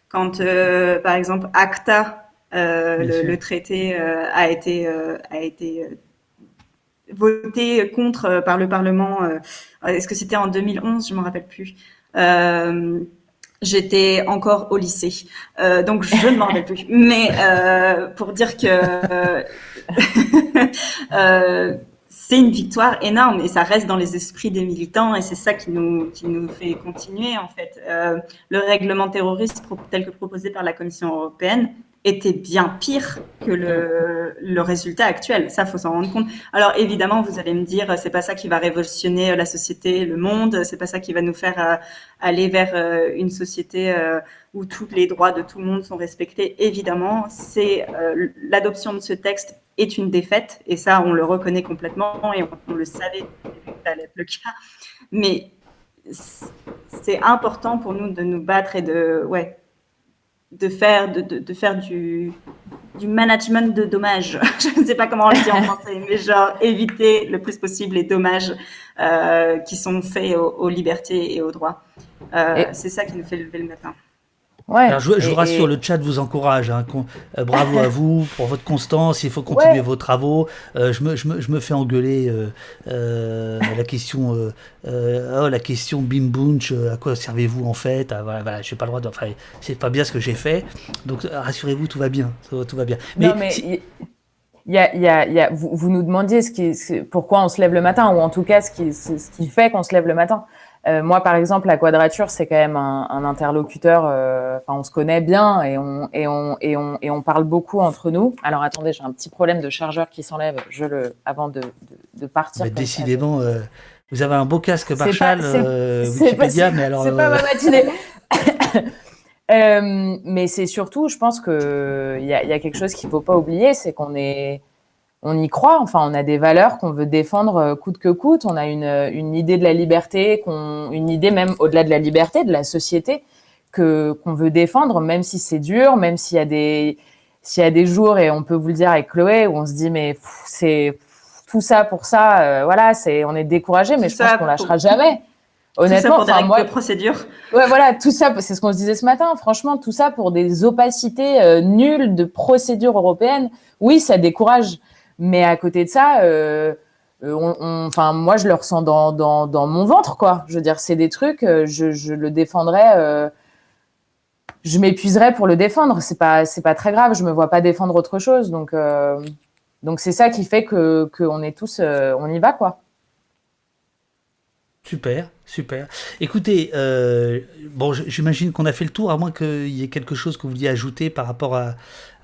Quand, par exemple, ACTA, Bien sûr. le traité a été voté contre par le Parlement. Est-ce que c'était en 2011? Je ne me rappelle plus. J'étais encore au lycée, donc je ne m'en rappelle plus. Mais pour dire que c'est une victoire énorme et ça reste dans les esprits des militants et c'est ça qui nous fait continuer en fait. Le règlement terroriste tel que proposé par la Commission européenne était bien pire que le résultat actuel. Ça, faut s'en rendre compte. Alors évidemment, vous allez me dire, c'est pas ça qui va révolutionner la société, le monde. C'est pas ça qui va nous faire aller vers une société où tous les droits de tout le monde sont respectés. Évidemment, c'est l'adoption de ce texte est une défaite et ça, on le reconnaît complètement et on le savait que ça allait être le cas. Mais c'est important pour nous de nous battre et de faire du management de dommages. Je ne sais pas comment on le dit en français, mais genre éviter le plus possible les dommages qui sont faits aux libertés et aux droits. Et, C'est ça qui nous fait lever le matin. Alors ouais, je vous rassure, et le chat vous encourage, hein, bravo à vous pour votre constance, il faut continuer ouais, vos travaux. Je me fais engueuler la question Bim Bunch, à quoi servez-vous en fait? Voilà, voilà, j'ai pas le droit de. Enfin, c'est pas bien ce que j'ai fait, donc rassurez-vous, tout va bien, tout va bien. non, Mais mais si, vous nous demandiez pourquoi on se lève le matin, ou en tout cas ce qui fait qu'on se lève le matin. Moi, par exemple, la Quadrature, c'est quand même un interlocuteur. Enfin, on se connaît bien et on parle beaucoup entre nous. Alors, attendez, j'ai un petit problème de chargeur qui s'enlève. Avant de partir comme ça. décidément, vous avez un beau casque C'est pas, Marshall, c'est pas, Wikipédia, mais alors c'est pas ma matinée. Mais c'est surtout, je pense que il y a quelque chose qu'il faut pas oublier, c'est on y croit. Enfin, on a des valeurs qu'on veut défendre coûte que coûte. On a une idée de la liberté, une idée même au-delà de la liberté, de la société qu'on veut défendre, même si c'est dur, même s'il y a des jours, et on peut vous le dire avec Chloé, où on se dit mais c'est tout ça pour ça, voilà, on est découragé, mais Tout je pense ça qu'on pour, lâchera jamais. tout ça Honnêtement, pour des enfin règles moi, de procédure. ouais, voilà, tout ça, c'est ce qu'on se disait ce matin. Franchement, tout ça pour des opacités nulles de procédures européennes. Oui, ça décourage, mais à côté de ça, enfin, moi, je le ressens dans mon ventre, quoi. Je veux dire, c'est des trucs, je le défendrais, je m'épuiserais pour le défendre. C'est pas très grave. Je me vois pas défendre autre chose, donc c'est ça qui fait que on est tous, on y va, quoi. super, super. Écoutez, bon, j'imagine qu'on a fait le tour, à moins qu'il y ait quelque chose que vous vouliez ajouter par rapport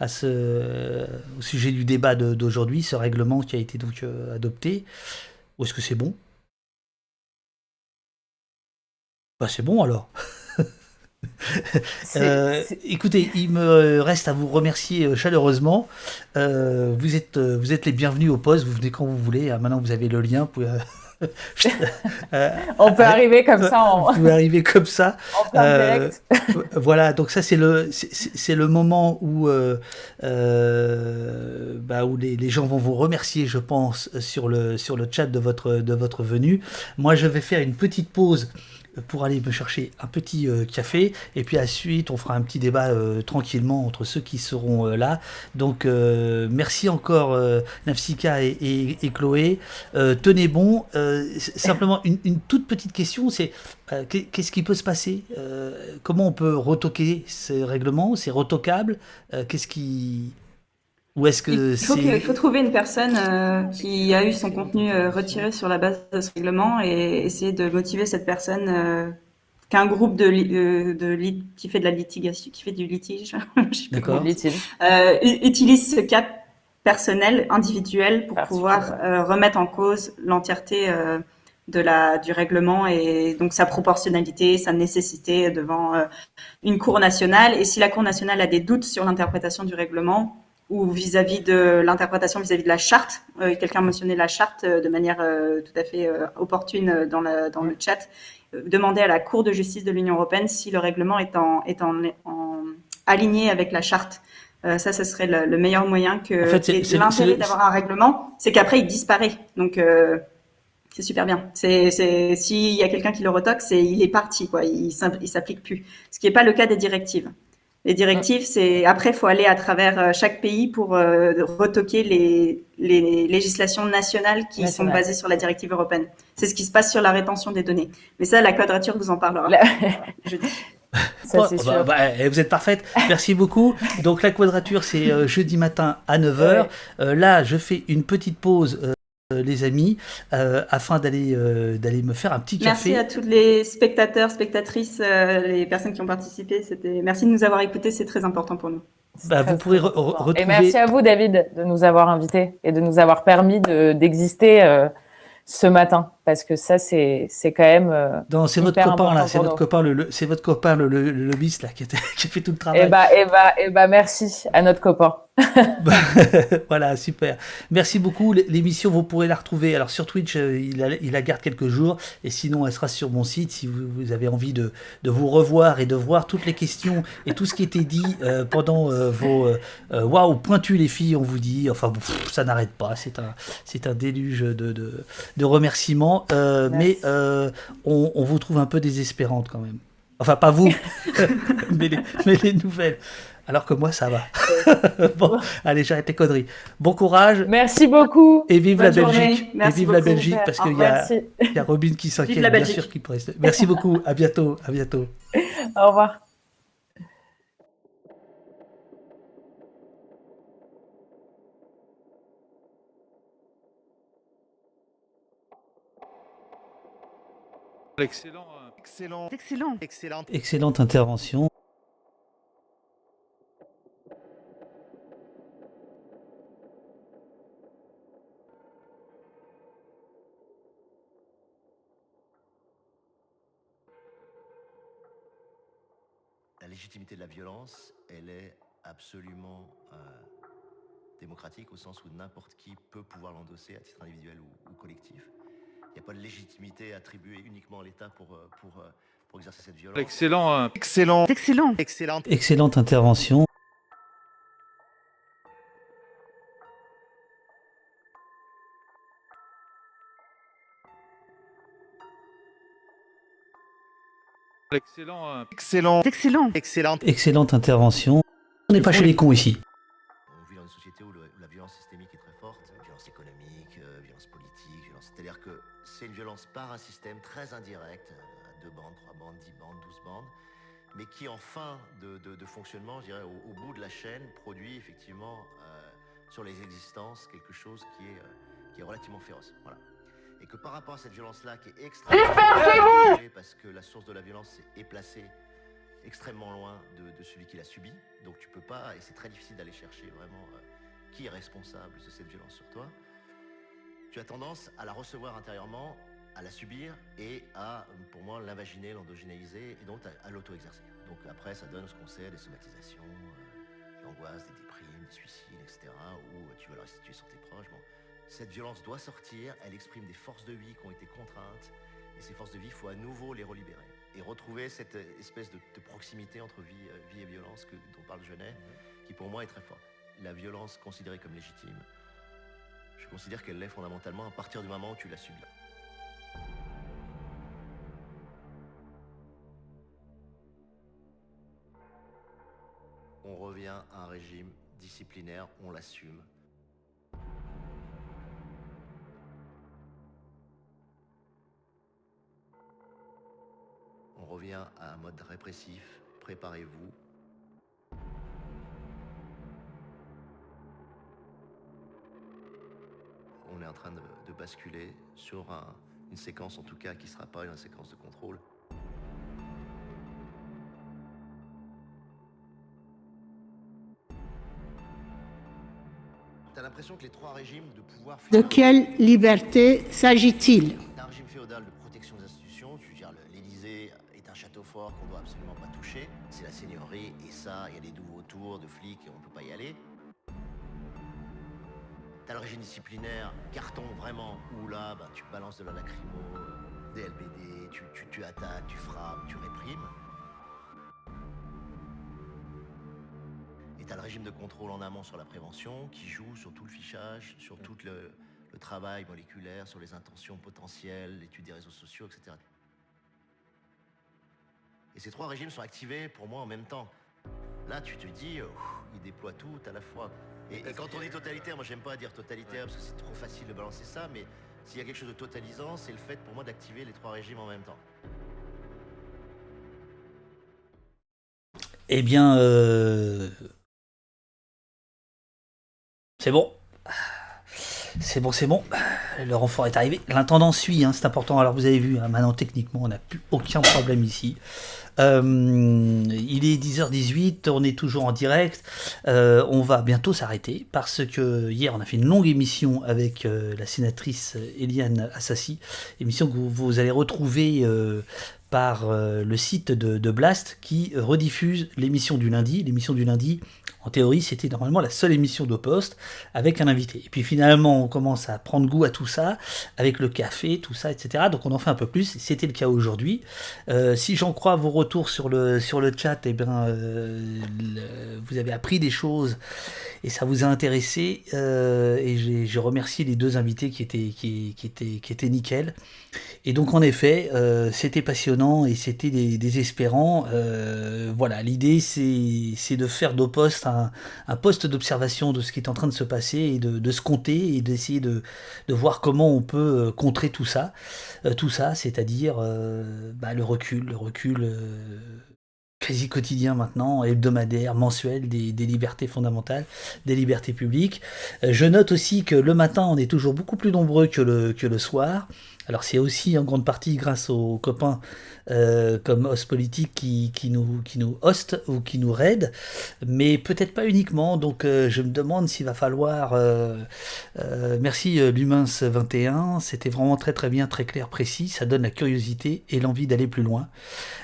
au sujet du débat d'aujourd'hui, ce règlement qui a été donc adopté. Ou est-ce que c'est bon? Bah c'est bon alors. C'est, c'est- Écoutez, il me reste à vous remercier chaleureusement. Vous êtes les bienvenus au poste, vous venez quand vous voulez. Maintenant vous avez le lien, vous pouvez On peut arriver comme ça Vous pouvez arriver comme ça. en plein direct. Voilà, donc ça c'est le moment où, où les gens vont vous remercier, je pense, sur le chat de votre venue. Moi, je vais faire une petite pause pour aller me chercher un petit café, et puis ensuite on fera un petit débat tranquillement entre ceux qui seront là. Donc merci encore Nafsika et Chloé. Tenez bon. Simplement une toute petite question, c'est qu'est-ce qui peut se passer? Comment on peut retoquer ces règlements? C'est retoquable? Qu'est-ce qui... Ou est-ce que Il faut trouver une personne qui a eu son contenu retiré sur la base de ce règlement et essayer de motiver cette personne qu'un groupe qui fait de la litigation, qui fait du litige, je sais plus D'accord. comment utilise ce cas personnel, individuel, pour pouvoir remettre en cause l'entièreté du règlement et donc sa proportionnalité, sa nécessité devant une cour nationale. Et si la cour nationale a des doutes sur l'interprétation du règlement ou vis-à-vis de l'interprétation vis-à-vis de la charte, quelqu'un mentionnait la charte de manière tout à fait opportune dans le chat, demander à la Cour de justice de l'Union européenne si le règlement est aligné avec la charte. Ça, ce serait le meilleur moyen que... En fait, l'intérêt d'avoir un règlement, c'est qu'après, il disparaît. Donc, c'est super bien. S'il y a quelqu'un qui le retoque, il est parti, quoi. Il s'applique plus. Ce qui n'est pas le cas des directives. Les directives, après, il faut aller à travers chaque pays pour retoquer les législations nationales qui sont basées sur la directive européenne. C'est ce qui se passe sur la rétention des données. Mais ça, la Quadrature vous en parlera. Jeudi. Ça, c'est sûr. Vous êtes parfaite. Merci beaucoup. Donc, la Quadrature, c'est jeudi matin à 9h. Là, je fais une petite pause. Les amis, afin d'aller me faire un petit café. Merci à tous les spectateurs, spectatrices, les personnes qui ont participé. Merci de nous avoir écoutés, c'est très important pour nous. Vous pourrez retrouver... Et merci à vous, David, de nous avoir invités et de nous avoir permis d'exister ce matin, parce que ça, c'est quand même c'est votre copain là, c'est votre copain le lobbyiste là qui a fait tout le travail. Merci à notre copain. Voilà, super. Merci beaucoup. L'émission, vous pourrez la retrouver. Alors sur Twitch, il la garde quelques jours, et sinon elle sera sur mon site si vous avez envie de vous revoir et de voir toutes les questions et tout ce qui était dit pendant vos waouh, pointu les filles, on vous dit. Enfin, ça n'arrête pas. C'est un déluge de remerciements. Mais on vous trouve un peu désespérante quand même. Enfin, pas vous, mais les nouvelles. Alors que moi, ça va. Bon, allez, j'arrête les conneries. Bon courage. Merci beaucoup. Et vive Bonne la journée. Belgique. Merci et vive beaucoup. la Belgique, parce qu'il y a Robin qui s'inquiète, bien sûr. Merci beaucoup. À bientôt. À bientôt. Au revoir. Excellente intervention. La légitimité de la violence, elle est absolument démocratique au sens où n'importe qui peut pouvoir l'endosser à titre individuel ou collectif. Il n'y a pas de légitimité attribuée uniquement à l'État pour exercer cette violence. Excellente intervention. Excellente intervention. On n'est pas chez les cons ici. On vit dans une société où la violence systémique est très forte, violence économique, violence politique, c'est-à-dire que c'est une violence par un système très indirect, à 2 bandes, 3 bandes, 10 bandes, 12 bandes, mais qui en fin de fonctionnement, je dirais, au bout de la chaîne, produit effectivement sur les existences quelque chose qui est relativement féroce. Voilà. Et que par rapport à cette violence-là, qui est extrêmement... parce que la source de la violence est placée extrêmement loin de celui qui l'a subi, donc tu peux pas, et c'est très difficile d'aller chercher vraiment qui est responsable de cette violence sur toi. Tu as tendance à la recevoir intérieurement, à la subir et à, pour moi, l'invaginer, l'endogénéiser et donc à l'auto-exercer. Donc après, ça donne ce qu'on sait, des somatisations, l'angoisse, des déprimes, des suicides, etc., où tu veux la restituer sur tes proches. Bon. Cette violence doit sortir, elle exprime des forces de vie qui ont été contraintes, et ces forces de vie, il faut à nouveau les relibérer. Et retrouver cette espèce de proximité entre vie et violence dont parle Genet, qui pour moi est très forte. La violence considérée comme légitime, je considère qu'elle l'est fondamentalement à partir du moment où tu la subis. On revient à un régime disciplinaire, on l'assume. On revient à un mode répressif, préparez-vous. On est en train de basculer sur une séquence, en tout cas, qui ne sera pas une séquence de contrôle. T'as l'impression que les trois régimes de pouvoir... De quelle liberté s'agit-il? Un régime féodal de protection des institutions, tu veux dire l'Élysée est un château fort qu'on doit absolument pas toucher, c'est la seigneurie, et ça, il y a des nouveaux tours de flics et on peut pas y aller. T'as le régime disciplinaire, carton vraiment, où là, tu balances de la lacrymo, des LBD, tu attaques, tu frappes, tu réprimes. Et t'as le régime de contrôle en amont sur la prévention, qui joue sur tout le fichage, sur tout le travail moléculaire, sur les intentions potentielles, l'étude des réseaux sociaux, etc. Et ces trois régimes sont activés, pour moi, en même temps. Là, tu te dis, ils déploient tout à la fois. Et quand on dit totalitaire, moi j'aime pas dire totalitaire parce que c'est trop facile de balancer ça, mais s'il y a quelque chose de totalisant, c'est le fait pour moi d'activer les trois régimes en même temps. Eh bien, c'est bon. C'est bon. Le renfort est arrivé. L'intendant suit, c'est important. Alors vous avez vu, maintenant techniquement, on n'a plus aucun problème ici. Il est 10h18, on est toujours en direct. On va bientôt s'arrêter parce que hier on a fait une longue émission avec la sénatrice Eliane Assassi, émission que vous allez retrouver par le site de Blast qui rediffuse l'émission du lundi. L'émission du lundi, en théorie, c'était normalement la seule émission de Poste avec un invité. Et puis finalement, on commence à prendre goût à tout ça, avec le café, tout ça, etc. Donc on en fait un peu plus. C'était le cas aujourd'hui. Si j'en crois vos retours sur le chat, eh bien, vous avez appris des choses et ça vous a intéressé. Et je remercie les deux invités qui étaient nickel. Et donc en effet, c'était passionnant et c'était désespérant. Voilà, l'idée c'est de faire d'Opost un poste d'observation de ce qui est en train de se passer et de se compter et d'essayer de voir comment on peut contrer tout ça, c'est-à-dire le recul quasi quotidien maintenant, hebdomadaire, mensuel, des libertés fondamentales, des libertés publiques. Je note aussi que le matin, on est toujours beaucoup plus nombreux que le soir. Alors c'est aussi en grande partie grâce aux copains comme Host Politique qui nous hostent ou qui nous raident, mais peut-être pas uniquement, donc je me demande s'il va falloir... merci Lumens 21, c'était vraiment très très bien, très clair, précis, ça donne la curiosité et l'envie d'aller plus loin.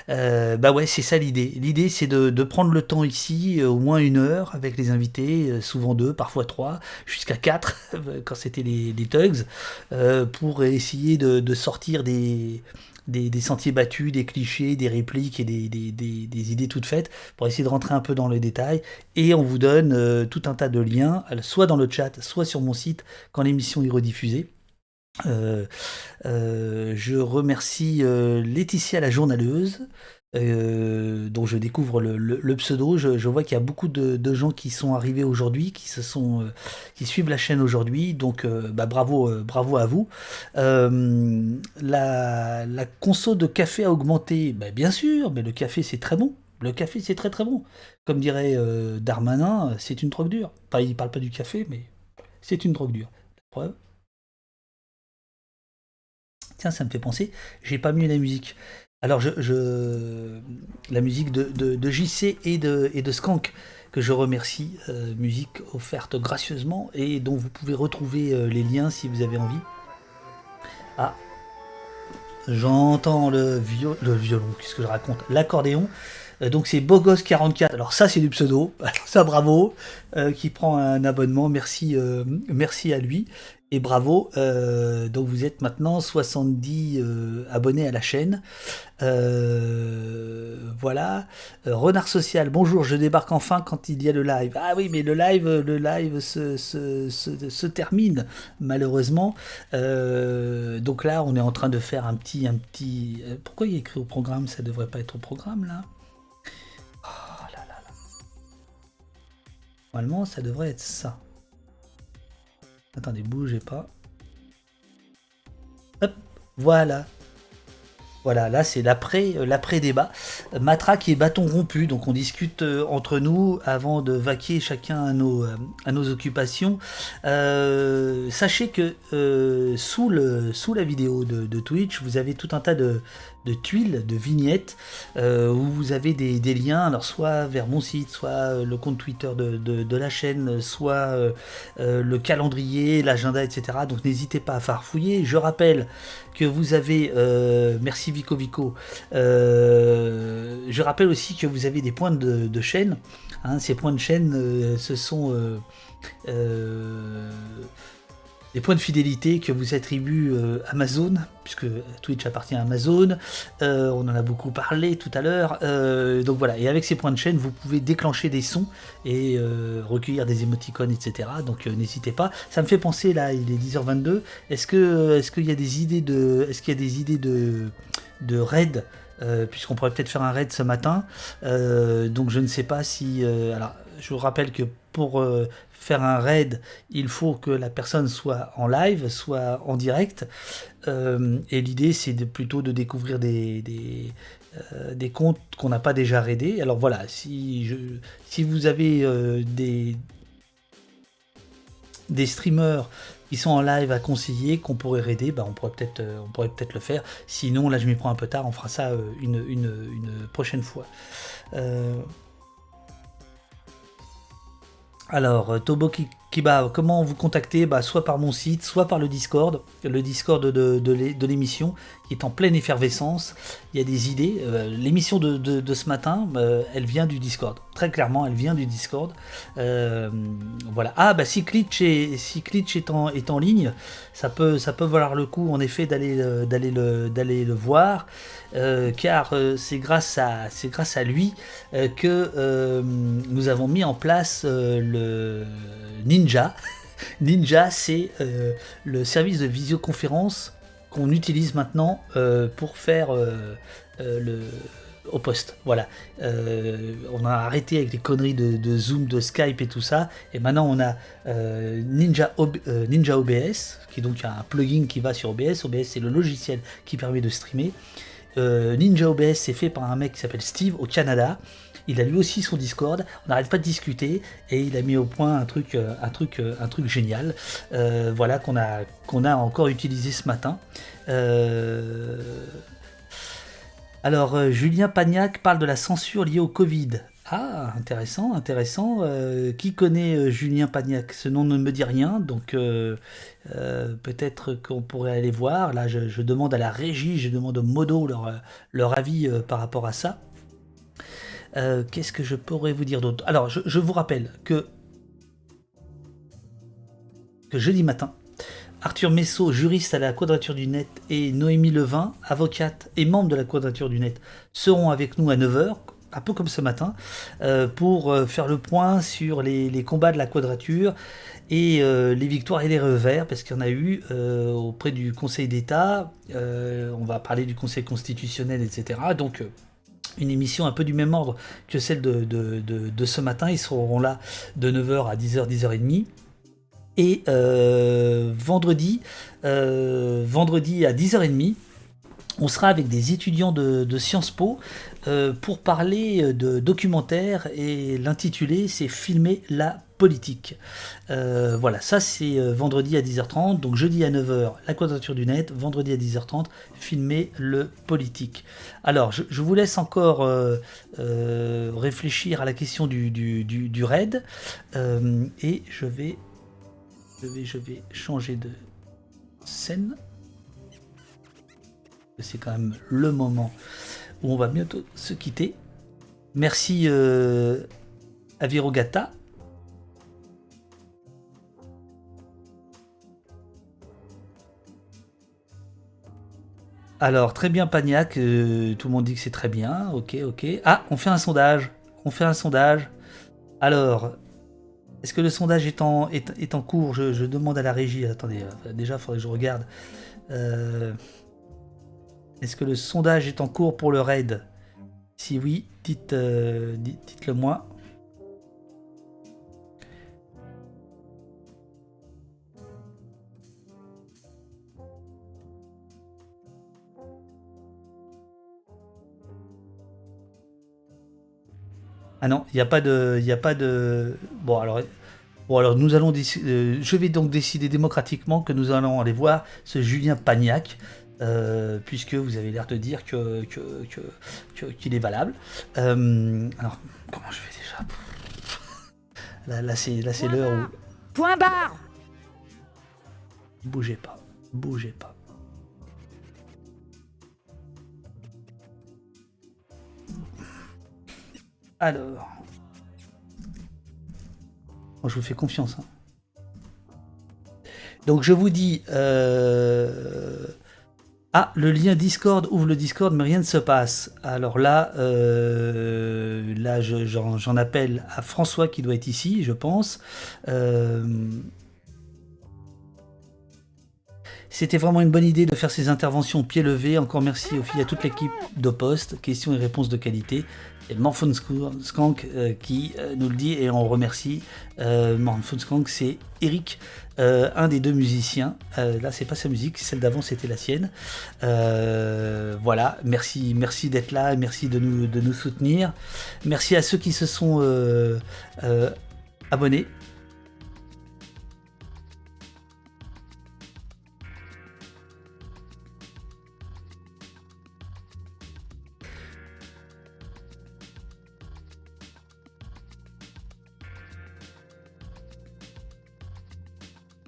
Ouais, c'est ça l'idée. L'idée c'est de prendre le temps ici, au moins 1 heure, avec les invités, souvent 2, parfois 3, jusqu'à 4, quand c'était les thugs, pour essayer de sortir des sentiers battus, des clichés, des répliques et des idées toutes faites, pour essayer de rentrer un peu dans le détail. Et on vous donne tout un tas de liens, soit dans le chat, soit sur mon site, quand l'émission est rediffusée. Je remercie Laetitia la journaleuse, dont je découvre le pseudo. Je vois qu'il y a beaucoup de gens qui sont arrivés aujourd'hui, qui suivent la chaîne aujourd'hui, donc bravo à vous. La conso de café a augmenté, bien sûr, mais le café c'est très bon. Le café c'est très très bon. Comme dirait Darmanin, c'est une drogue dure. Enfin, il parle pas du café, mais c'est une drogue dure. La preuve. Tiens, ça me fait penser, j'ai pas mis la musique. Alors, la musique de JC et de Skank, que je remercie, musique offerte gracieusement et dont vous pouvez retrouver les liens si vous avez envie. Ah, j'entends le violon, qu'est-ce que je raconte? L'accordéon. Donc c'est Bogos 44, alors ça c'est du pseudo, alors ça bravo, qui prend un abonnement, merci à lui. Et bravo, donc vous êtes maintenant 70 abonnés à la chaîne. Voilà. Renard Social, bonjour, je débarque enfin quand il y a le live. Ah oui, mais le live se termine, malheureusement. Donc là, on est en train de faire un petit... Pourquoi il est écrit au programme? Ça devrait pas être au programme, là. Oh là là là. Normalement, ça devrait être ça. Attendez, bougez pas. Hop, voilà. Voilà, là c'est l'après-débat. Matraque et bâton rompu, donc on discute entre nous avant de vaquer chacun à nos occupations. Sachez que sous la vidéo de Twitch, vous avez tout un tas de tuiles, de vignettes, où vous avez des liens, alors soit vers mon site, soit le compte Twitter de la chaîne, soit le calendrier, l'agenda, etc. Donc n'hésitez pas à farfouiller. Je rappelle que vous avez, merci Vico, je rappelle aussi que vous avez des points de chaîne, hein, ces points de chaîne, ce sont des points de fidélité que vous attribue Amazon, puisque Twitch appartient à Amazon, on en a beaucoup parlé tout à l'heure, donc voilà, et avec ces points de chaîne, vous pouvez déclencher des sons et recueillir des émoticônes, etc. Donc n'hésitez pas. Ça me fait penser, là, il est 10h22, est-ce qu'il y a des idées de raid, puisqu'on pourrait peut-être faire un raid ce matin, donc je ne sais pas si... alors, je vous rappelle que pour faire un raid, il faut que la personne soit en live, soit en direct, et l'idée c'est plutôt de découvrir des comptes qu'on n'a pas déjà raidés. Alors voilà, si vous avez des streamers qui sont en live à conseiller, qu'on pourrait raider, bah on pourrait peut-être le faire. Sinon, là je m'y prends un peu tard, on fera ça une prochaine fois. Alors, Tobo Kiba, comment vous contacter? Bah, soit par mon site, soit par le Discord de l'émission, qui est en pleine effervescence. Il y a des idées. L'émission de ce matin, elle vient du Discord. Très clairement, elle vient du Discord. Voilà. Ah, bah si Glitch est en ligne, ça peut valoir le coup, en effet, d'aller le voir. Car c'est grâce à lui que nous avons mis en place le Ninja. Ninja, c'est le service de visioconférence qu'on utilise maintenant pour faire au poste. Voilà. On a arrêté avec les conneries de Zoom, de Skype et tout ça. Et maintenant, on a Ninja OBS, qui est donc un plugin qui va sur OBS. OBS, c'est le logiciel qui permet de streamer. Ninja OBS, c'est fait par un mec qui s'appelle Steve au Canada. Il a lui aussi son Discord, on n'arrête pas de discuter et il a mis au point un truc génial, voilà, qu'on a encore utilisé ce matin. Alors, Julien Pagnac parle de la censure liée au Covid. Ah, intéressant. Qui connaît Julien Pagnac? Ce nom ne me dit rien, donc peut-être qu'on pourrait aller voir. Là, je demande à la régie, je demande aux modos leur avis par rapport à ça. Qu'est-ce que je pourrais vous dire d'autre? Alors, je vous rappelle que jeudi matin, Arthur Messot, juriste à la Quadrature du Net, et Noémie Levin, avocate et membre de la Quadrature du Net, seront avec nous à 9h, un peu comme ce matin, pour faire le point sur les combats de la Quadrature et les victoires et les revers, parce qu'il y en a eu auprès du Conseil d'État. On va parler du Conseil constitutionnel, etc. Donc, une émission un peu du même ordre que celle de ce matin. Ils seront là de 9h à 10h, 10h30. Et vendredi à 10h30, on sera avec des étudiants de Sciences Po pour parler de documentaire, et l'intitulé c'est Filmer la politique. Voilà, ça c'est vendredi à 10h30, donc jeudi à 9h, la Quadrature du Net, vendredi à 10h30, Filmer le politique. Alors, je vous laisse encore réfléchir à la question du raid, et je vais changer de scène. C'est quand même le moment où on va bientôt se quitter. Merci à Virogata. Alors, très bien, Pagnac. Tout le monde dit que c'est très bien. Ok, ok. Ah, on fait un sondage. On fait un sondage. Alors, est-ce que le sondage est en cours? Je demande à la régie. Attendez, déjà, il faudrait que je regarde. Est-ce que le sondage est en cours pour le raid? Si oui, dites-le moi. Ah non, il n'y a pas de. Bon alors nous allons je vais donc décider démocratiquement que nous allons aller voir ce Julien Pagnac, puisque vous avez l'air de dire qu'il est valable. Alors comment je fais déjà? Là c'est l'heure où. Point barre. Bougez pas, bougez pas. Alors. Moi, je vous fais confiance. Hein. Donc, je vous dis... Ah, le lien Discord, ouvre le Discord, mais rien ne se passe. Alors là, j'en appelle à François qui doit être ici, je pense. C'était vraiment une bonne idée de faire ces interventions au pied levé. Encore merci aux filles, à toute l'équipe d'Opost. Questions et réponses de qualité. C'est Morphone Skank qui nous le dit et on remercie. Morphone Skank, c'est Eric, un des deux musiciens. Là, c'est pas sa musique, celle d'avant, c'était la sienne. Voilà, merci d'être là, merci de nous soutenir. Merci à ceux qui se sont abonnés.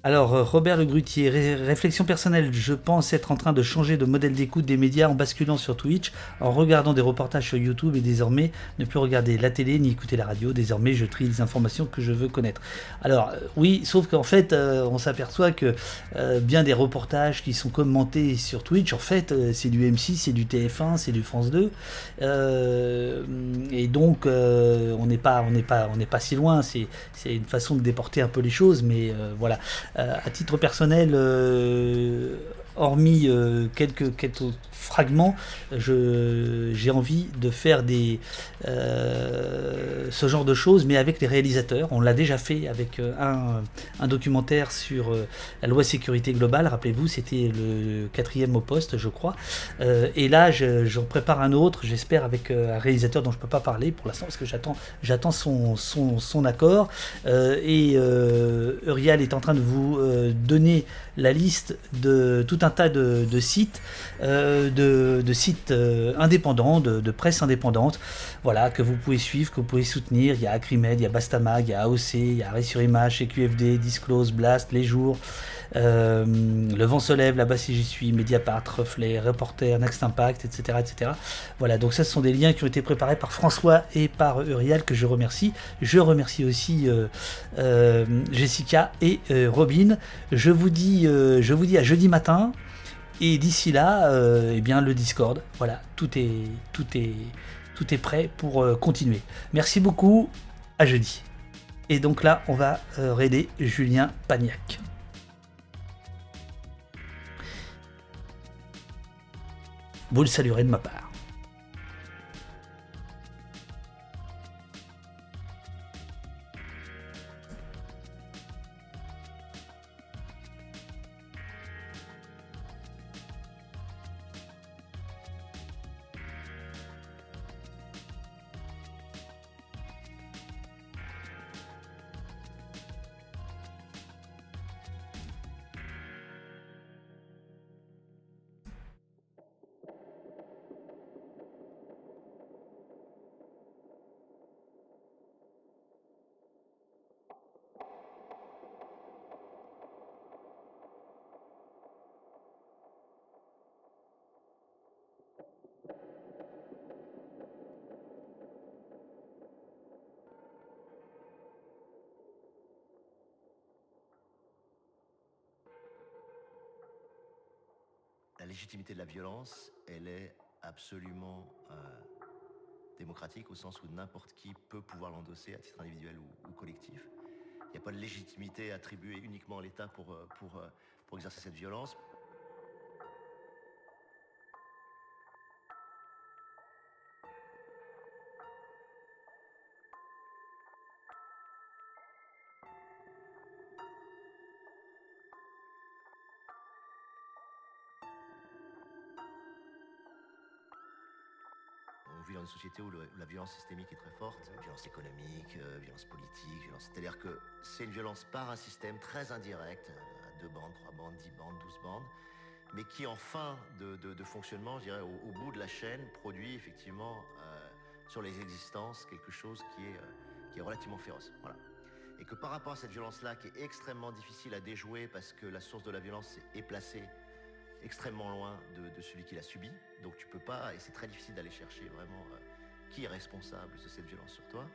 Alors, Robert Le Grutier, réflexion personnelle, je pense être en train de changer de modèle d'écoute des médias en basculant sur Twitch, en regardant des reportages sur YouTube et désormais ne plus regarder la télé ni écouter la radio. Désormais, je trie les informations que je veux connaître. Alors, oui, sauf qu'en fait, on s'aperçoit que bien des reportages qui sont commentés sur Twitch, en fait, c'est du M6, c'est du TF1, c'est du France 2. Et donc, on n'est pas si loin. C'est une façon de déporter un peu les choses, mais voilà. À titre personnel, hormis quelques fragments, j'ai envie de faire ce genre de choses, mais avec les réalisateurs. On l'a déjà fait avec un documentaire sur la loi sécurité globale. Rappelez-vous, c'était le 4e au poste, je crois. Et là, j'en prépare un autre, j'espère, avec un réalisateur dont je ne peux pas parler pour l'instant, parce que j'attends son accord. Et Eurial est en train de vous donner la liste de tout un tas de sites, de sites indépendants, de presse indépendante, voilà, que vous pouvez suivre, que vous pouvez soutenir. Il y a Acrimed, il y a Bastamag, il y a AOC, il y a Arrêt sur Image, CQFD, Disclose, Blast, Les Jours, Le Vent se lève, là-bas si j'y suis, Mediapart, Reflet, Reporter, Next Impact, etc., etc. Voilà, donc ça, ce sont des liens qui ont été préparés par François et par Eurial, que je remercie. Je remercie aussi Jessica et Robin. Je vous dis à jeudi matin. Et d'ici là, eh bien le Discord, voilà, tout est prêt pour continuer. Merci beaucoup, à jeudi. Et donc là, on va raider Julien Pagnac. Vous le saluerez de ma part. légitimité de la violence, elle est absolument démocratique au sens où n'importe qui peut pouvoir l'endosser à titre individuel ou collectif. Il n'y a pas de légitimité attribuée uniquement à l'État pour exercer cette violence. On vit dans une société où la violence systémique est très forte, violence économique, violence politique, c'est-à-dire que c'est une violence par un système très indirect, à 2 bandes, 3 bandes, 10 bandes, 12 bandes, mais qui en fin de fonctionnement, je dirais, au bout de la chaîne, produit effectivement sur les existences quelque chose qui est relativement féroce. Voilà. Et que par rapport à cette violence-là, qui est extrêmement difficile à déjouer parce que la source de la violence est placée extrêmement loin de celui qui l'a subi. Donc tu peux pas, et c'est très difficile d'aller chercher vraiment qui est responsable de cette violence sur toi.